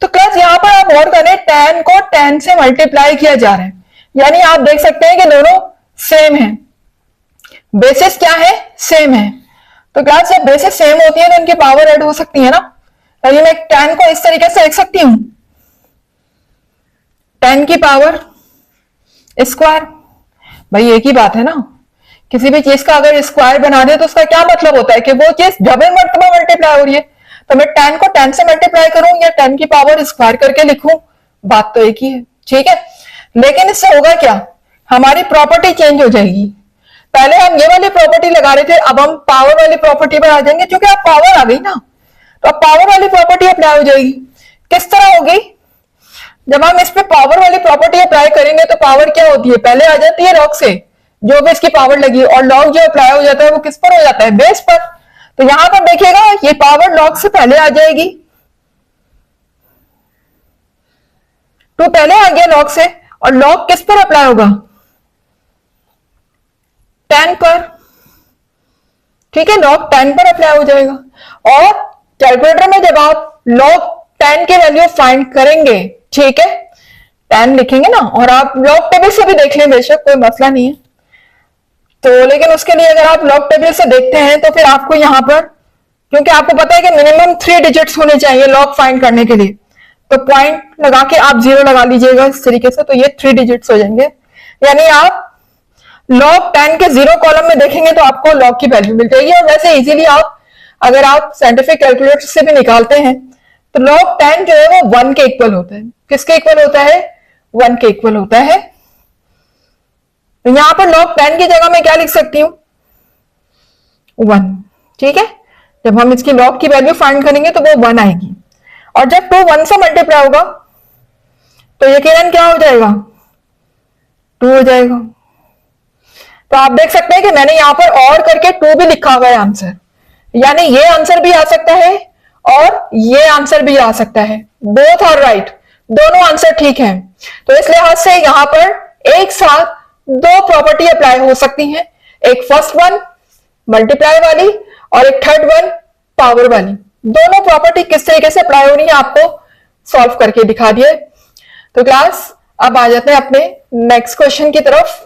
तो क्लास यहां पर आप और करें, 10 को 10 से मल्टीप्लाई किया जा रहा है, यानी आप देख सकते हैं कि दोनों सेम है, बेसिस क्या है, सेम है। तो क्लास जब बेसिस सेम होती है तो इनकी पावर ऐड हो सकती है ना। यानी मैं 10 को इस तरीके से लिख सकती हूं, 10 की पावर स्क्वायर। भाई एक ही बात है ना, किसी भी चीज का अगर स्क्वायर बना दे तो उसका क्या मतलब होता है कि वो चीज डबल मर्तबा मल्टीप्लाई हो रही है। तो मैं 10 को 10 से मल्टीप्लाई करूं या 10 की पावर स्क्वायर करके लिखूं, बात तो एक ही है, ठीक है। लेकिन इससे होगा क्या, हमारी प्रॉपर्टी चेंज हो जाएगी। पहले हम ये वाली प्रॉपर्टी लगा रहे थे, अब हम पावर वाली प्रॉपर्टी पर आ जाएंगे, क्योंकि अब पावर आ गई ना, तो अब पावर वाली प्रॉपर्टी अप्लाई हो जाएगी। किस तरह होगी, जब हम इस पे पावर वाली प्रॉपर्टी अप्लाई करेंगे तो पावर क्या होती है, पहले आ जाती है लॉग से, जो भी इसकी पावर लगी, और लॉग जो अप्लाई हो जाता है वो किस पर हो जाता है, बेस पर। तो यहां पर देखिएगा ये पावर लॉग से पहले आ जाएगी, तो पहले आ गया लॉग से, और लॉग किस पर अप्लाई होगा, 10 पर, ठीक है, लॉग 10 पर अप्लाई हो जाएगा। और कैलकुलेटर में जब आप लॉग 10 की वैल्यू फाइंड करेंगे, ठीक है, 10 लिखेंगे ना, और आप लॉग टेबल से भी देख लें बेशक, कोई मसला नहीं है। तो लेकिन उसके लिए अगर आप लॉग टेबल से देखते हैं तो फिर आपको यहां पर, क्योंकि आपको पता है कि मिनिमम 3 डिजिट्स होने चाहिए लॉग फाइंड करने के लिए, तो पॉइंट लगा के आप 0 लगा लीजिएगा इस तरीके से, तो ये 3 डिजिट्स हो जाएंगे। यानी आप लॉग 10 के 0 कॉलम में देखेंगे तो आपको लॉग की वैल्यू मिल जाएगी। और वैसे इजीली आप, अगर आप साइंटिफिक कैलकुलेटर से भी निकालते हैं तो लॉग 10 जो है वो 1 के इक्वल होता है। किसके इक्वल होता है, 1 के इक्वल होता है। तो यहां पर लॉग 10 की जगह मैं क्या लिख सकती हूं, 1, ठीक है। जब हम इसकी लॉग की वैल्यू फाइंड करेंगे तो वो 1 आएगी, और जब 2 1 से मल्टीप्लाई होगा तो यकीनन क्या हो जाएगा, 2 हो जाएगा। तो आप देख सकते हैं कि मैंने यहां पर और करके 2 भी लिखा हुआ है आंसर, यानी ये आंसर भी आ सकता है और ये आंसर भी आ सकता है, बोथ आर राइट, दोनों आंसर ठीक हैं। तो इस लिहाज से यहां पर एक साथ 2 प्रॉपर्टी अप्लाई हो सकती हैं, एक फर्स्ट वन मल्टीप्लाई वाली और एक थर्ड वन पावर वाली। दोनों प्रॉपर्टी किस तरीके से अप्लाई हो रही है आपको सॉल्व करके दिखा दिए। तो क्लास अब आ जाते हैं अपने नेक्स्ट क्वेश्चन की तरफ।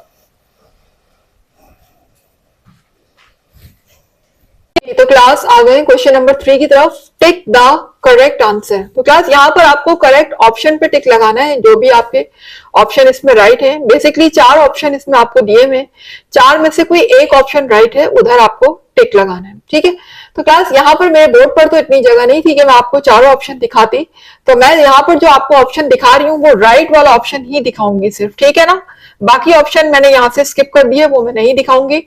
तो क्लास आ गए क्वेश्चन नंबर 3 की तरफ, टिक द करेक्ट आंसर। तो क्लास यहाँ पर आपको करेक्ट ऑप्शन पे टिक लगाना है, जो भी आपके ऑप्शन इसमें राइट है। बेसिकली 4 ऑप्शन इसमें आपको दिए हुए, 4 में से कोई एक ऑप्शन राइट है, उधर आपको टिक लगाना है, ठीक है। तो क्लास यहाँ पर मेरे बोर्ड पर तो इतनी जगह नहीं थी कि मैं आपको चारों ऑप्शन दिखाती, तो मैं यहाँ पर जो आपको ऑप्शन दिखा रही हूँ वो राइट वाला ऑप्शन ही दिखाऊंगी सिर्फ, ठीक है ना। बाकी ऑप्शन मैंने यहाँ से स्किप कर दिए, वो मैं नहीं दिखाऊंगी।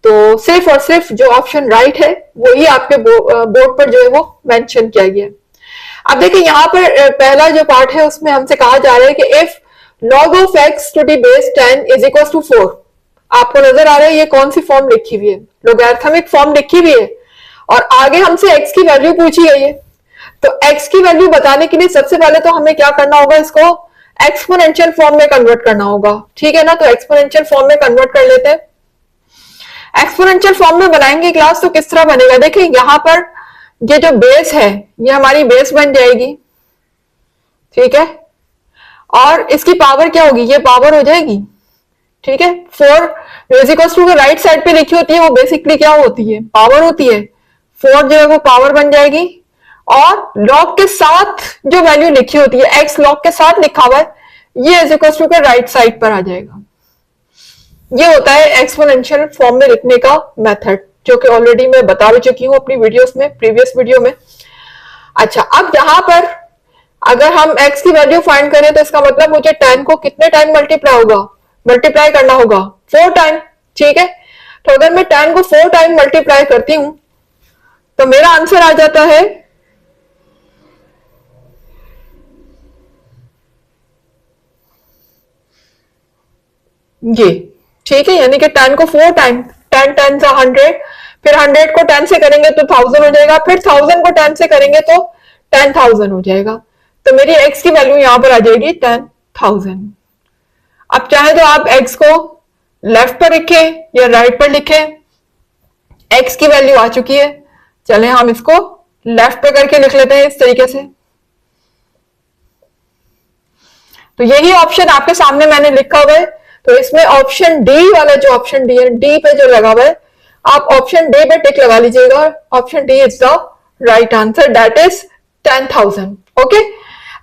तो सिर्फ और सिर्फ जो ऑप्शन राइट है वही आपके बोर्ड पर जो है वो मेंशन किया गया है। अब देखिए यहाँ पर पहला जो पार्ट है उसमें हमसे कहा जा रहा है कि if log of x to the base 10 is equals to 4। आपको नजर आ रहा है ये कौन सी फॉर्म लिखी हुई है, लोगैरिथमिक फॉर्म लिखी हुई है, और आगे हमसे x की वैल्यू पूछी गई है। तो x की वैल्यू बताने के लिए सबसे पहले तो हमें क्या करना होगा, इसको एक्सपोनेंशियल फॉर्म में कन्वर्ट करना होगा, ठीक है ना। तो एक्सपोनेंशियल फॉर्म में कन्वर्ट कर लेते हैं। एक्सपोनेंशियल फॉर्म में बनाएंगे क्लास तो किस तरह बनेगा, देखिए यहां पर ये जो बेस है ये हमारी बेस बन जाएगी, ठीक है, और इसकी पावर क्या होगी, ये पावर हो जाएगी, ठीक है। 4 is equal to right side पे लिखी होती है, वो बेसिकली क्या होती है, पावर होती है। 4 जो है वो पावर बन जाएगी, और लॉग के साथ जो वैल्यू लिखी होती है, एक्स लॉग के साथ लिखा हुआ है, ये इज इक्वल टू के राइट साइड पर आ जाएगा। ये होता है एक्सपोनेंशियल फॉर्म में लिखने का मेथड, जो कि ऑलरेडी मैं बता चुकी हूं अपनी वीडियोस में, प्रीवियस वीडियो में। अच्छा, अब यहां पर अगर हम x की वैल्यू फाइंड करें तो इसका मतलब मुझे 10 को कितने टाइम मल्टीप्लाई करना होगा, 4 टाइम, ठीक है। तो अगर मैं 10 को 4 टाइम मल्टीप्लाई करती हूं तो मेरा आंसर आ जाता है ये, ठीक है। यानी कि 10 को 4 टाइम, 10 10 से 100, फिर 100 को 10 से करेंगे तो 1000 हो जाएगा, फिर 1000 को 10 से करेंगे तो 10,000 हो जाएगा। तो मेरी x की वैल्यू यहां पर आ जाएगी 10,000। अब चाहे तो आप x को लेफ्ट पर लिखे या राइट पर लिखे। x की वैल्यू आ चुकी है, चले हम इसको लेफ्ट पे करके लिख लेते हैं इस तरीके से। तो यही ऑप्शन आपके सामने मैंने लिखा हुआ है। तो इसमें ऑप्शन डी वाला जो ऑप्शन डी है, डी पे जो लगा हुआ है, आप ऑप्शन डी पे टिक लगा लीजिएगा। Option D is the right answer, that is 10,000। Okay,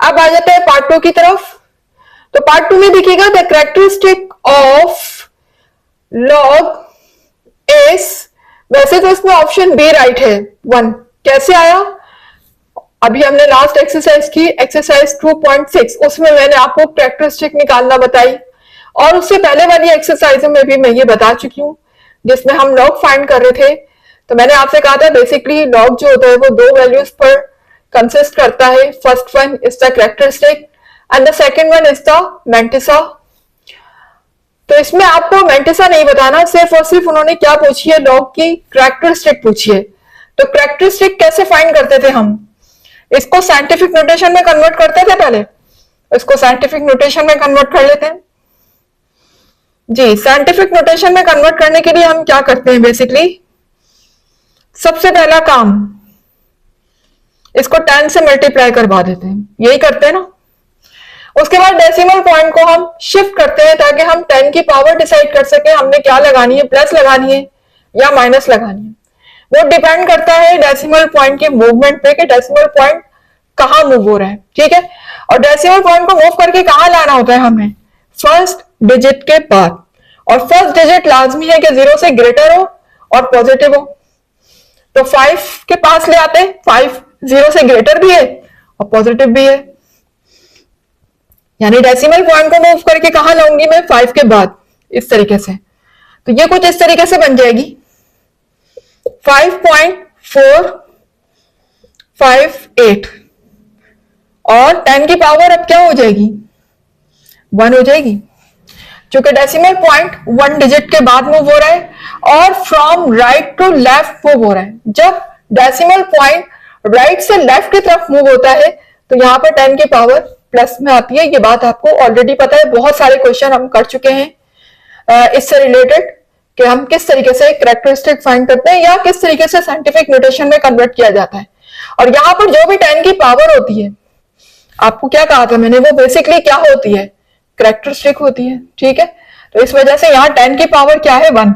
अब आ जाते हैं पार्ट 2 की तरफ। तो पार्ट 2 में देखिएगा the characteristic of log is, वैसे तो इसमें ऑप्शन बी राइट है 1। कैसे आया? अभी हमने लास्ट एक्सरसाइज की, एक्सरसाइज 2.6, उसमें मैंने आपको कैरेक्टरिस्टिक निकालना बताई, और उससे पहले वाली एक्सरसाइजों में भी मैं ये बता चुकी हूँ जिसमें हम लॉग फाइंड कर रहे थे। तो मैंने आपसे कहा था बेसिकली लॉग जो होता है वो 2 वैल्यूज पर कंसिस्ट करता है। First one is the characteristic and the second one is the mantissa. तो इसमें आपको मैंटिसा नहीं बताना, सिर्फ और सिर्फ उन्होंने क्या पूछी है, लॉग की कैरेक्टरिस्टिक पूछी है। तो कैरेक्टरिस्टिक कैसे फाइंड करते थे हम? इसको साइंटिफिक नोटेशन में कन्वर्ट करते थे पहले, इसको साइंटिफिक नोटेशन में कन्वर्ट कर लेते हैं जी। साइंटिफिक नोटेशन में कन्वर्ट करने के लिए हम क्या करते हैं, बेसिकली सबसे पहला काम इसको 10 से मल्टीप्लाई करवा देते हैं, यही करते हैं ना। उसके बाद डेसिमल पॉइंट को हम शिफ्ट करते हैं ताकि हम 10 की पावर डिसाइड कर सके हमने क्या लगानी है, प्लस लगानी है या माइनस लगानी है। वो डिपेंड करता है डेसिमल पॉइंट के मूवमेंट पे कि डेसिमल पॉइंट कहां मूव हो रहा है, ठीक है। और डेसिमल पॉइंट को मूव करके कहां लाना होता है हमें? फर्स्ट डिजिट के बाद, और फर्स्ट डिजिट लाजमी है कि 0 से ग्रेटर हो और पॉजिटिव हो। तो 5 के पास ले आते हैं, 5 0 से ग्रेटर भी है और पॉजिटिव भी है, यानी डेसिमल पॉइंट को मूव करके कहां लाऊंगी मैं? 5 के बाद, इस तरीके से। तो ये कुछ इस तरीके से बन जाएगी 5.458, और 10 की पावर अब क्या हो जाएगी? 1 हो जाएगी, क्योंकि डेसिमल पॉइंट 1 डिजिट के बाद मूव हो रहा है और from right to left move हो रहा है। जब डेसिमल पॉइंट राइट से लेफ्ट की तरफ मूव होता है तो यहां पर 10 की पावर प्लस में आती है। ये बात आपको ऑलरेडी पता है, बहुत सारे क्वेश्चन हम कर चुके हैं इससे रिलेटेड कि हम किस तरीके से कैरेक्टरिस्टिक फाइंड करते हैं या किस तरीके से साइंटिफिक नोटेशन में कन्वर्ट किया जाता है। और यहां पर जो भी 10 की पावर होती है, आपको क्या कहा था मैंने, वो बेसिकली क्या होती है? कैरेक्टरिस्टिक होती है, ठीक है। तो इस वजह से यहाँ 10 की पावर क्या है? 1,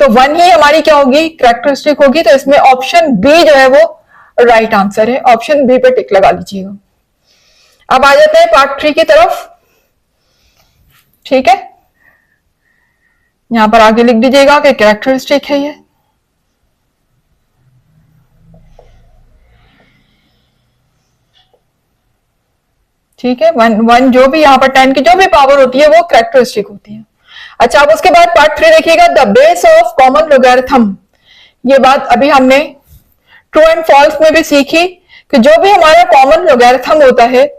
तो 1 ही हमारी क्या होगी? कैरेक्टरिस्टिक होगी। तो इसमें ऑप्शन बी जो है वो राइट आंसर है, ऑप्शन बी पे टिक लगा लीजिएगा। अब आ जाते हैं पार्ट 3 की तरफ, ठीक है। यहां पर आगे लिख दीजिएगा कि कैरेक्टरिस्टिक है ये, ठीक है। 1 जो भी यहाँ पर 10 की जो भी पावर होती है वो कैरेक्टरिस्टिक होती है। अच्छा, अब उसके बाद पार्ट 3 देखिएगा, the base of common logarithm. ये बात अभी हमने ट्रू एंड फॉल्स में भी सीखी कि जो भी हमारा कॉमन लोगैरिथम होता है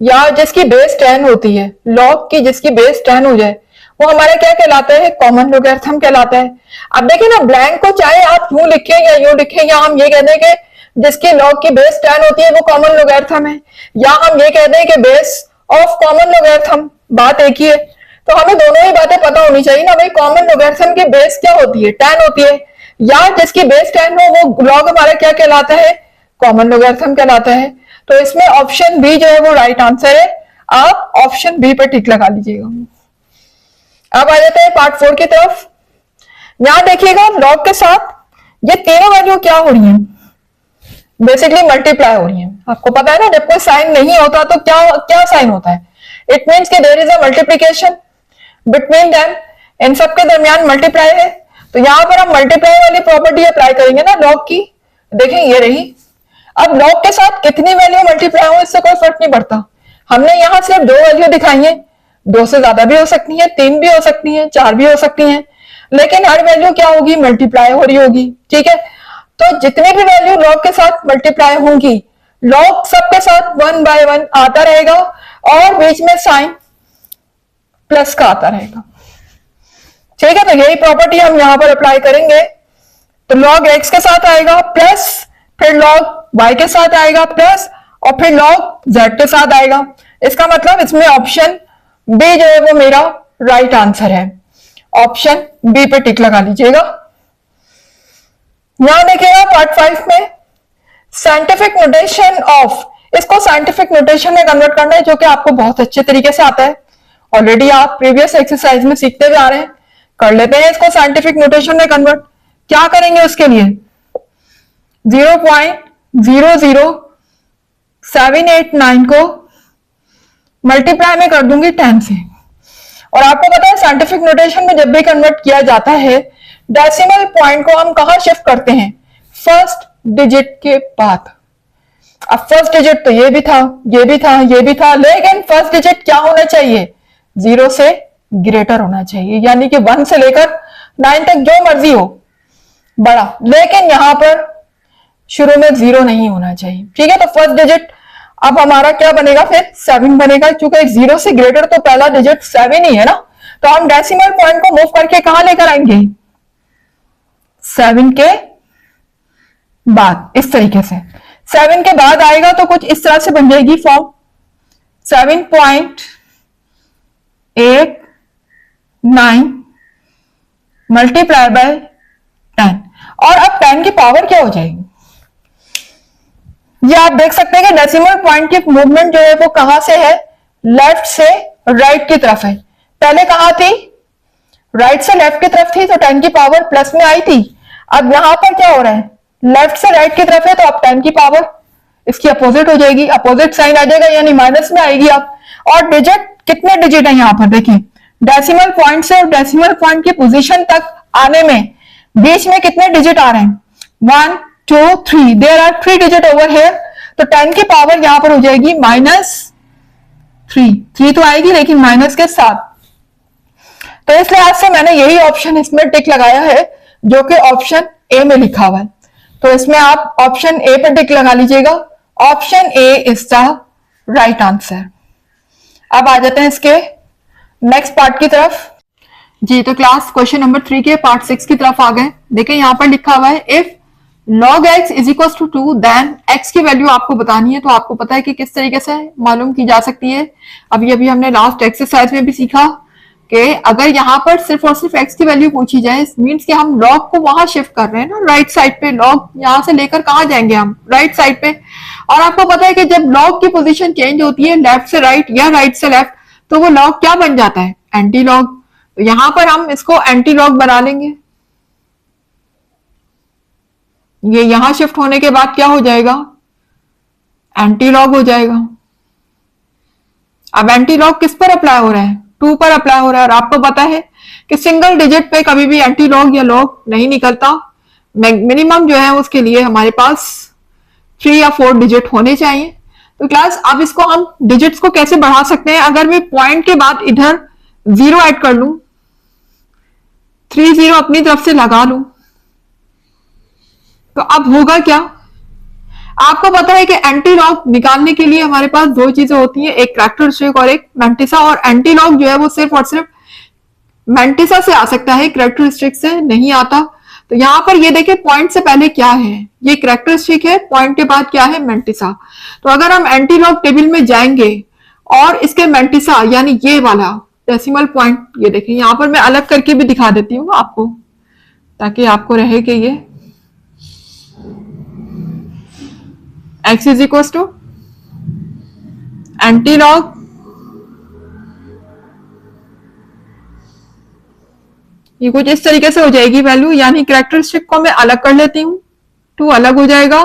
या जिसकी बेस 10 होती है, लॉग की जिसकी बेस 10 हो जाए, वो हमारा क्या कहलाता है? कॉमन लोगैरिथम कहलाता है। अब देखिए ना, ब्लैंक को चाहे आप यूं लिखें या यूं लिखें, या हम ये कह दें कि जिसकी लॉग की बेस 10 होती है वो कॉमन लोगैरिथम है, या हम ये कह दें कि बेस ऑफ कॉमन लोगैरिथम, बात एक ही है। तो हमें दोनों ही बातें पता होनी चाहिए ना भाई, कॉमन लोगैरिथम की बेस क्या होती है? 10 होती है, या जिसकी बेस 10 हो वो लॉग हमारा क्या कहलाता है? कॉमन लोगैरिथम कहलाता है। तो इसमें ऑप्शन बी जो है वो राइट आंसर है, आप ऑप्शन बी पर टिक लगा लीजिएगा। अब आ जाते हैं पार्ट 4 की तरफ। यहां देखिएगा लॉग के साथ ये तीनों वैल्यू क्या हो रही हैं? बेसिकली मल्टीप्लाई हो रही हैं। आपको पता है ना, जब कोई साइन नहीं होता तो क्या क्या साइन होता है? इट मीन्स कि there is a multiplication between them, इन सब के दरमियान मल्टीप्लाई है। तो यहां पर हम मल्टीप्लाई वाली प्रॉपर्टी अप्लाई करेंगे ना लॉग की, देखें ये रही। अब लॉग के साथ कितनी वैल्यू मल्टीप्लाई हो इससे कोई फर्क नहीं पड़ता। हमने यहां सिर्फ 2 वैल्यू दिखाई है, 2 से ज्यादा भी हो सकती है, 3 भी हो सकती है, 4 भी हो सकती है, लेकिन हर वैल्यू क्या होगी? मल्टीप्लाई हो रही होगी, ठीक है। तो जितनी भी वैल्यू लॉग के साथ मल्टीप्लाई होंगी, लॉग सबके साथ 1 बाय 1 आता रहेगा और बीच में साइन प्लस का आता रहेगा, ठीक है। तो यही प्रॉपर्टी हम यहां पर अप्लाई करेंगे। तो लॉग एक्स के साथ आएगा प्लस, फिर लॉग वाई के साथ आएगा प्लस, और फिर लॉग जेड के साथ आएगा। इसका मतलब इसमें ऑप्शन बी जो है वो मेरा राइट आंसर है। ऑप्शन बी पे टिक लगा लीजिएगा। यहां देखिएगा पार्ट 5 में साइंटिफिक नोटेशन ऑफ, इसको साइंटिफिक नोटेशन में कन्वर्ट करना है, जो कि आपको बहुत अच्छे तरीके से आता है। ऑलरेडी आप प्रीवियस एक्सरसाइज में सीखते हुए आ रहे हैं। कर लेते हैं इसको साइंटिफिक नोटेशन में कन्वर्ट। क्या करेंगे उसके लिए, 0.00789 को मल्टीप्लाई में कर दूंगी 10 से। और आपको पता है साइंटिफिक नोटेशन में जब भी कन्वर्ट किया जाता है, डेसिमल पॉइंट को हम कहां शिफ्ट करते हैं, फर्स्ट डिजिट के बाद। अब फर्स्ट डिजिट तो ये भी था, ये भी था, ये भी था, लेकिन फर्स्ट डिजिट क्या होना चाहिए, 0 से ग्रेटर होना चाहिए, यानी कि 1 से लेकर 9 तक जो मर्जी हो बड़ा, लेकिन यहां पर शुरू में 0 नहीं होना चाहिए। ठीक है, तो फर्स्ट डिजिट अब हमारा क्या बनेगा, फिर 7 बनेगा, क्योंकि 0 से ग्रेटर तो पहला डिजिट 7 ही है ना। तो हम डेसिमल पॉइंट को मूव करके कहां लेकर आएंगे, 7 के बाद, इस तरीके से 7 के बाद आएगा तो कुछ इस तरह से बन जाएगी फॉर्म, 7.89 मल्टीप्लाई बाय 10। और अब 10 की पावर क्या हो जाएगी, ये आप देख सकते हैं कि डेसिमल पॉइंट की मूवमेंट जो है वो कहां से है, लेफ्ट से राइट की तरफ है। पहले कहां थी, राइट से लेफ्ट की तरफ थी, तो 10 की पावर प्लस में आई थी। अब यहां पर क्या हो रहा है, लेफ्ट से राइट की तरफ है, तो अब 10 की पावर इसकी अपोजिट हो जाएगी, अपोजिट साइन आ जाएगा, यानी माइनस में आएगी अब। और डिजिट, कितने डिजिट है यहां पर देखिए, डेसिमल पॉइंट से और डेसिमल पॉइंट की पोजीशन तक आने में बीच में कितने डिजिट आ रहे हैं, 1 2 3, there are 3 digit over here. तो 10 की पावर यहां पर हो जाएगी -3 तो आएगी लेकिन माइनस के साथ। तो इस लिहाज से मैंने यही ऑप्शन इसमें टिक लगाया है, जो कि ऑप्शन ए में लिखा हुआ है। तो इसमें आप ऑप्शन ए पर टिक लगा लीजिएगा, option A is the right answer. अब आ जाते हैं इसके नेक्स्ट पार्ट की तरफ। जी, तो क्लास क्वेश्चन नंबर 3 के पार्ट 6 की तरफ आ गए। देखिए यहां पर लिखा हुआ है, if log x is equal to 2 then x की वैल्यू आपको बतानी है। तो आपको पता है कि किस तरीके से मालूम की जा सकती है। अभी अभी हमने लास्ट एक्सरसाइज में भी सीखा कि अगर यहाँ पर सिर्फ और सिर्फ x की वैल्यू पूछी जाए, मीन्स कि हम log को वहां शिफ्ट कर रहे हैं ना, राइट साइड पे। log यहां से लेकर कहां जाएंगे हम, राइट साइड पे। और आपको पता है कि जब log की पोजीशन चेंज होती है लेफ्ट से राइट या राइट से लेफ्ट, तो वो log क्या बन जाता है, एंटी लॉग। तो यहां पर हम इसको एंटी लॉग बना लेंगे। ये यहां शिफ्ट होने के बाद क्या हो जाएगा, एंटी लॉग हो जाएगा। अब एंटी लॉग किस पर अप्लाई हो रहा है, 2 पर अप्लाई हो रहा है। और आपको पता है कि सिंगल डिजिट पे कभी भी एंटी लॉग या लॉग नहीं निकलता, मिनिमम जो है उसके लिए हमारे पास 3 या 4 डिजिट होने चाहिए। तो क्लास अब इसको हम डिजिट्स को कैसे बढ़ा सकते हैं, अगर मैं पॉइंट के बाद इधर 0 ऐड कर लूं, 3 0 अपनी तरफ से लगा लूं, तो अब होगा क्या, आपको पता है कि एंटी लॉग निकालने के लिए हमारे पास 2 चीजें होती हैं, एक कैरेक्टरिस्टिक और एक मैंटिसा। और एंटी लॉग जो है वो सिर्फ और सिर्फ मैंटिसा से आ सकता है, कैरेक्टरिस्टिक से नहीं आता। तो यहां पर ये देखिए पॉइंट से पहले क्या है, ये कैरेक्टरिस्टिक है, पॉइंट के बाद क्या है, मैंटिसा। तो अगर हम एंटी लॉग टेबल में जाएंगे और इसके मैंटिसा यानी ये वाला डेसिमल पॉइंट, ये देखिए यहां पर मैं अलग करके भी दिखा देती हूँ आपको, ताकि आपको रहे कि ये x is equal to antilog ये कुछ इस तरीके से हो जाएगी वैल्यू, यानी कैरेक्टरिस्टिक को मैं अलग कर लेती हूँ, 2 अलग हो जाएगा,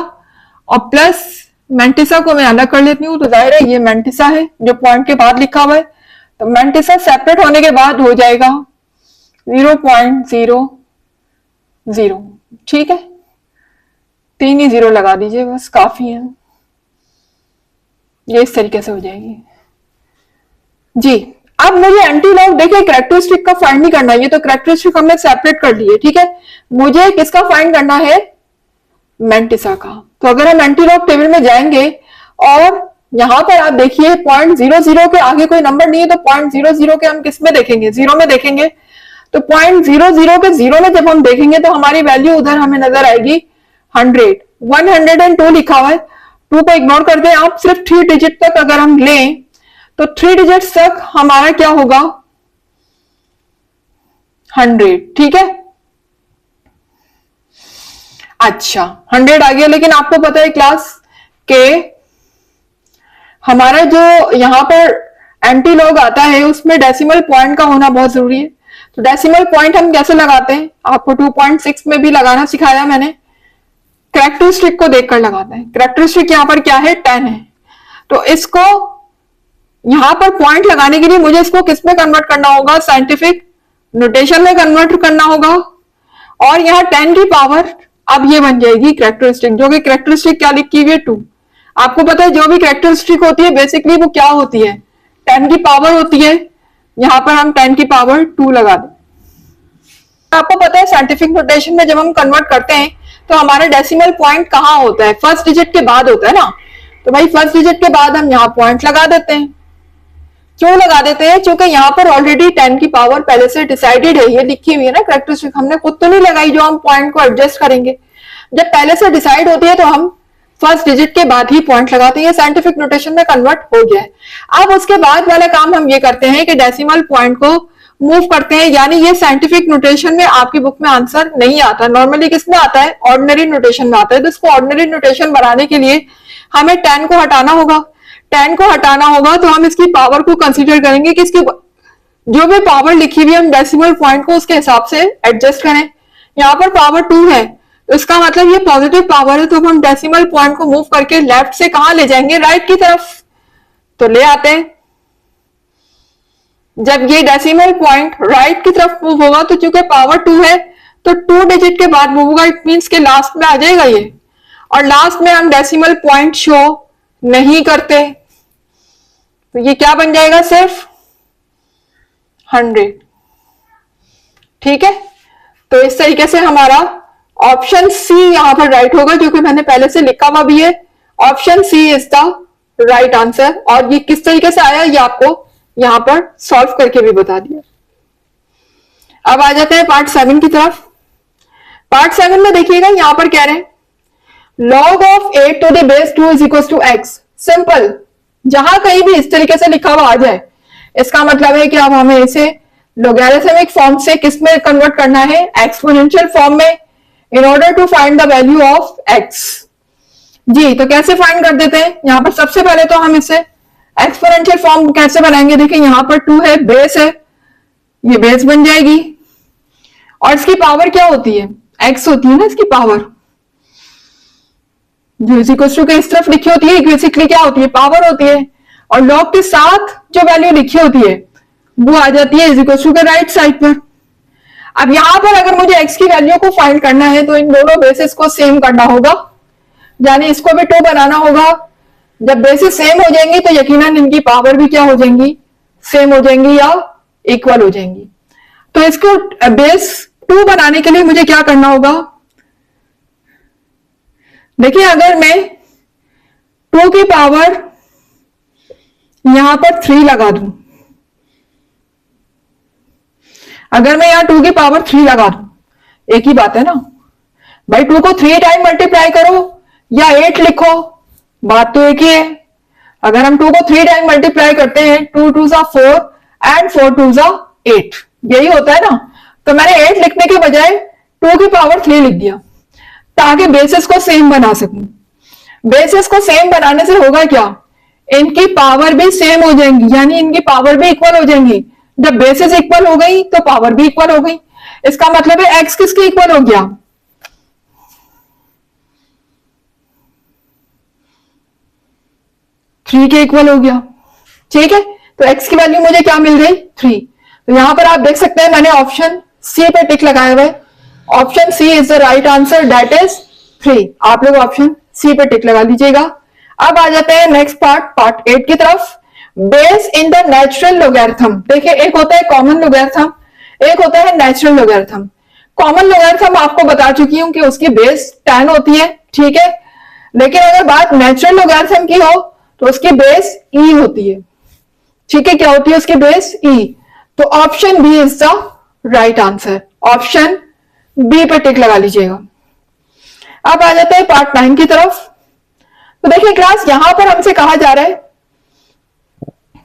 और प्लस मैंटिसा को मैं अलग कर लेती हूँ। तो जाहिर है ये मैंटिसा है जो पॉइंट के बाद लिखा हुआ है। तो मैंटिसा सेपरेट होने के बाद हो जाएगा 0.00। ठीक है, 3 ही 0 लगा दीजिए बस, काफी है। ये इस तरीके से हो जाएगी जी। अब मुझे एंटी लॉग देखिए कैरेक्टरिस्टिक का फाइंड नहीं करना है, ये तो कैरेक्टरिस्टिक हमने सेपरेट कर लिए। ठीक है, मुझे किसका फाइंड करना है, मैंटिसा का। तो अगर हम एंटी लॉग टेबल में जाएंगे और यहां पर आप देखिए 0.00 के आगे कोई नंबर नहीं है, तो 0.00 के हम किस में देखेंगे, 0 में देखेंगे। तो 0.00 के 0 में जब हम देखेंगे तो हमारी वैल्यू उधर हमें नजर आएगी 100, 102 लिखा हुआ है। 2 को इग्नोर कर दें आप, सिर्फ 3 डिजिट तक अगर हम लें तो 3 डिजिट तक हमारा क्या होगा, 100, ठीक है। अच्छा 100 आ गया, लेकिन आपको पता है क्लास के हमारा जो यहाँ पर एंटी लॉग आता है उसमें डेसिमल पॉइंट का होना बहुत जरूरी है। तो डेसिमल पॉइंट हम कैसे लगाते हैं, आपको 2.6 में भी लगाना सिखाया मैंने। कैरेक्टरिस्टिक को देखकर लगाते हैं। कैरेक्टरिस्टिक यहाँ पर क्या है, 10 है। तो इसको यहां पर पॉइंट लगाने के लिए मुझे इसको किस में कन्वर्ट करना होगा, साइंटिफिक नोटेशन में कन्वर्ट करना होगा। और यहाँ 10 की पावर अब ये बन जाएगी कैरेक्टरिस्टिक, जो कि कैरेक्टरिस्टिक क्या लिखी हुई है, 2। आपको पता है जो भी कैरेक्टरिस्टिक होती है बेसिकली वो क्या होती है, 10 की पावर होती है। यहां पर हम 10 की पावर 2 लगा दें। आपको पता है साइंटिफिक नोटेशन में जब हम कन्वर्ट करते हैं तो हमारा डेसिमल पॉइंट कहाँ होता है, फर्स्ट डिजिट के बाद होता है ना। तो भाई फर्स्ट डिजिट के बाद हम यहाँ पॉइंट लगा देते हैं। क्यों लगा देते हैं, क्योंकि यहाँ पर ऑलरेडी 10 की पावर पहले से डिसाइडेड है, ये लिखी हुई है ना कैरेक्टरिस्टिक, हमने खुद तो नहीं लगाई जो हम पॉइंट को एडजस्ट करेंगे। जब पहले से डिसाइड होती है तो हम फर्स्ट डिजिट के बाद ही पॉइंट लगाते हैं, साइंटिफिक नोटेशन में कन्वर्ट हो गया है। अब उसके बाद वाला काम हम ये करते हैं कि डेसिमल पॉइंट को मूव करते हैं, यानी ये साइंटिफिक नोटेशन में आपकी बुक में आंसर नहीं आता, नॉर्मली किस में आता है, ऑर्डिनरी नोटेशन में आता है। तो इसको ऑर्डिनरी नोटेशन बनाने के लिए हमें 10 को हटाना होगा। 10 को हटाना होगा तो हम इसकी पावर को कंसीडर करेंगे कि इसकी जो भी पावर लिखी हुई है हम डेसिमल पॉइंट को उसके हिसाब से एडजस्ट करें। यहाँ पर पावर 2 है तो इसका मतलब ये पॉजिटिव पावर है, तो हम डेसिमल पॉइंट को मूव करके लेफ्ट से कहां ले जाएंगे, राइट की तरफ। तो ले आते हैं। जब ये डेसिमल पॉइंट राइट की तरफ मूव होगा तो चूंकि पावर 2 है तो 2 डिजिट के बाद मूव होगा, इट मींस के लास्ट में आ जाएगा ये। और लास्ट में हम डेसिमल पॉइंट शो नहीं करते तो ये क्या बन जाएगा, सिर्फ 100, ठीक है। तो इस तरीके से हमारा ऑप्शन सी यहां पर राइट होगा, जो कि मैंने पहले से लिखा हुआ भी है। Option C is the right answer. और ये किस तरीके से आया ये आपको यहां पर सॉल्व करके भी बता दिया। अब आ जाते हैं पार्ट 7 की तरफ। पार्ट 7 में देखिएगा यहां पर कह रहे हैं log of 8 to the base 2 is equals to x। Simple, जहां कहीं भी इस तरीके से लिखा हुआ आ जाए इसका मतलब है कि अब हमें इसे लोगैरिथमिक फॉर्म से किस में कन्वर्ट करना है, एक्सपोनेंशियल फॉर्म में, in order to find the value of x। जी तो कैसे फाइंड कर देते हैं, यहां पर सबसे पहले तो हम इसे एक्सपोनेंशियल फॉर्म कैसे बनाएंगे, देखिए यहां पर 2 है, बेस है, ये बेस बन जाएगी। और इसकी पावर क्या होती है, x होती है ना इसकी पावर, जो इस इक्वल के इस तरफ लिखी होती है बेसिकली क्या होती है, पावर होती है। और लॉग के साथ जो वैल्यू लिखी होती है वो आ जाती है इज इक्वल के राइट साइड पर। अब यहां पर अगर मुझे x की वैल्यू को फाइंड करना है तो इन दोनों बेसिस को सेम करना होगा, यानी इसको भी 2 बनाना होगा। जब बेसिस सेम हो जाएंगी तो यकीनन इनकी पावर भी क्या हो जाएंगी, सेम हो जाएंगी या इक्वल हो जाएंगी। तो इसको बेस 2 बनाने के लिए मुझे क्या करना होगा, देखिए अगर मैं 2 की पावर यहां पर 3 लगा दूं, अगर मैं यहां 2 की पावर 3 लगा दूं, एक ही बात है ना भाई, 2 को 3 टाइम मल्टीप्लाई करो या 8 लिखो, बात तो एक ही है। अगर हम 2 को 3 टाइम मल्टीप्लाई करते हैं 2 2 जा 4 एंड 4 2 जा 8, यही होता है ना। तो मैंने 8 लिखने के बजाय 2 की पावर 3 लिख दिया ताकि बेसिस को सेम बना सकूं। बेसिस को सेम बनाने से होगा क्या, इनकी पावर भी सेम हो जाएंगी, यानी इनकी पावर भी इक्वल हो जाएंगी। जब बेसिस इक्वल हो गई तो पावर भी इक्वल हो गई। इसका मतलब है एक्स किसके इक्वल हो गया, 3 के इक्वल हो गया, ठीक है। तो x की वैल्यू मुझे क्या मिल गई, 3। तो यहां पर आप देख सकते हैं मैंने ऑप्शन सी पे टिक लगाया हुआ है। Option C is the right answer, that is 3। आप लोग ऑप्शन सी पे टिक लगा लीजिएगा। अब आ जाते हैं नेक्स्ट पार्ट, पार्ट 8 की तरफ। Base in the natural logarithm. देखिए एक होता है कॉमन लोगैरिथम, एक होता है नेचुरल लोगैरिथम। कॉमन लोगैरिथम आपको बता चुकी हूं कि उसकी बेस 10 होती है, ठीक है। लेकिन अगर बात नेचुरल लोगैरिथम की हो तो उसकी बेस ई होती है, ठीक है। क्या होती है उसकी बेस, ई। तो option B is the right answer, option B पर टिक लगा लीजिएगा। अब आ जाते हैं पार्ट 9 की तरफ। तो देखिए क्लास यहां पर हमसे कहा जा रहा है,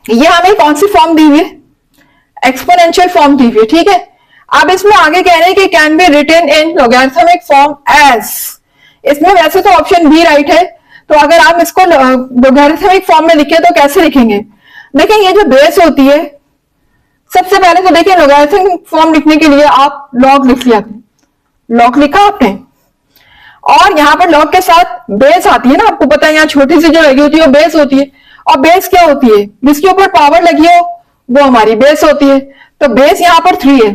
ये हमें कौन सी फॉर्म दी हुई है, एक्सपोनेंशियल फॉर्म दी हुई है, ठीक है। अब इसमें आगे कह रहे हैं कि can be written in logarithmic form as, इसमें वैसे तो ऑप्शन बी राइट है, तो अगर आप इसको लॉगरिथमिक फॉर्म में लिखे तो कैसे लिखेंगे? देखिए ये जो बेस होती है, सबसे पहले तो देखिए लॉगरिथमिक फॉर्म लिखने के लिए आप लॉग लिख लिया, लॉग लिखा आपने, और यहाँ पर लॉग के साथ बेस आती है ना, आपको पता है यहाँ छोटी सी जो लगी होती है वो बेस होती है, और बेस क्या होती है? जिसके ऊपर पावर लगी हो वो हमारी बेस होती है। तो बेस यहाँ पर 3 है,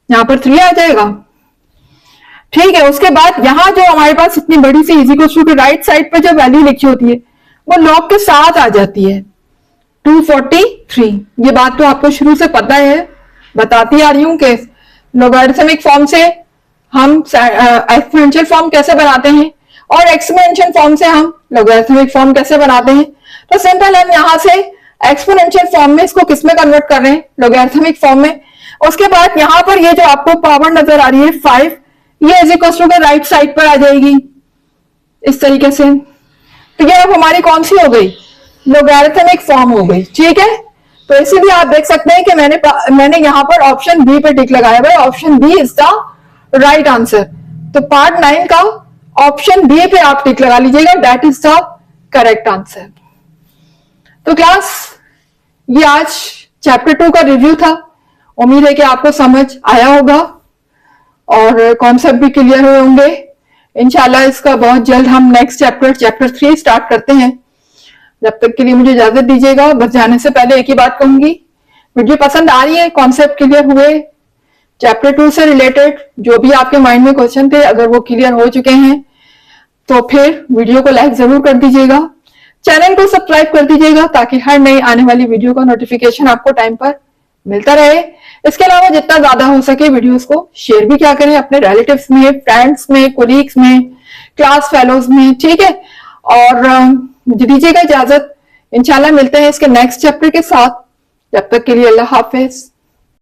यहाँ पर 3 आ जाएगा, ठीक है। उसके बाद यहाँ जो हमारे पास इतनी बड़ी सी is equal to right side पे जो वैल्यू लिखी होती है वो लॉग के साथ आ जाती है 243। ये बात तो आपको शुरू से पता है, बताती आ रही हूं कि लॉगरिथमिक फॉर्म से हम एक्सपोनेंशियल फॉर्म कैसे बनाते हैं और एक्सपोनेंशियल फॉर्म से हम लॉगरिथमिक फॉर्म कैसे बनाते हैं। तो सिंपल हम यहाँ से एक्सपोनेंशियल फॉर्म में इसको किस में कन्वर्ट कर रहे हैं? लॉगरिथमिक फॉर्म में। उसके बाद यहाँ पर ये जो आपको पावर नजर आ रही है 5, ये is equal to right side पर आ जाएगी इस तरीके से। तो ये अब हमारी कौन सी हो गई? लॉगरिथमिक फॉर्म हो गई, ठीक है। तो इसीलिए आप देख सकते हैं कि मैंने यहाँ पर ऑप्शन बी पे टिक लगाया हुआ है, option B is the right answer. तो पार्ट 9 का ऑप्शन बी पे आप टिक लगा लीजिएगा, that is the correct answer. तो क्लास ये आज चैप्टर 2 का रिव्यू था, उम्मीद है कि आपको समझ आया होगा और कॉन्सेप्ट भी क्लियर हुए होंगे। इंशाल्लाह इसका बहुत जल्द हम नेक्स्ट चैप्टर 3 स्टार्ट करते हैं। जब तक के लिए मुझे इजाजत दीजिएगा। बस जाने से पहले एक ही बात कहूंगी, वीडियो पसंद आ रही है, कॉन्सेप्ट क्लियर हुए, चैप्टर 2 से रिलेटेड जो भी आपके माइंड में क्वेश्चन थे अगर वो क्लियर हो चुके हैं तो फिर वीडियो को लाइक जरूर कर दीजिएगा, चैनल को सब्सक्राइब कर दीजिएगा ताकि हर नई आने वाली वीडियो का नोटिफिकेशन आपको टाइम पर मिलता रहे। इसके अलावा जितना ज्यादा हो सके वीडियोस को शेयर भी क्या करें अपने रिलेटिव्स में, फ्रेंड्स में, कोलीग्स में, क्लास फेलोज में, ठीक है। और मुझे दीजिएगा इजाजत, इंशाल्लाह मिलते हैं इसके नेक्स्ट चैप्टर के साथ। जब तक के लिए अल्लाह हाफिज।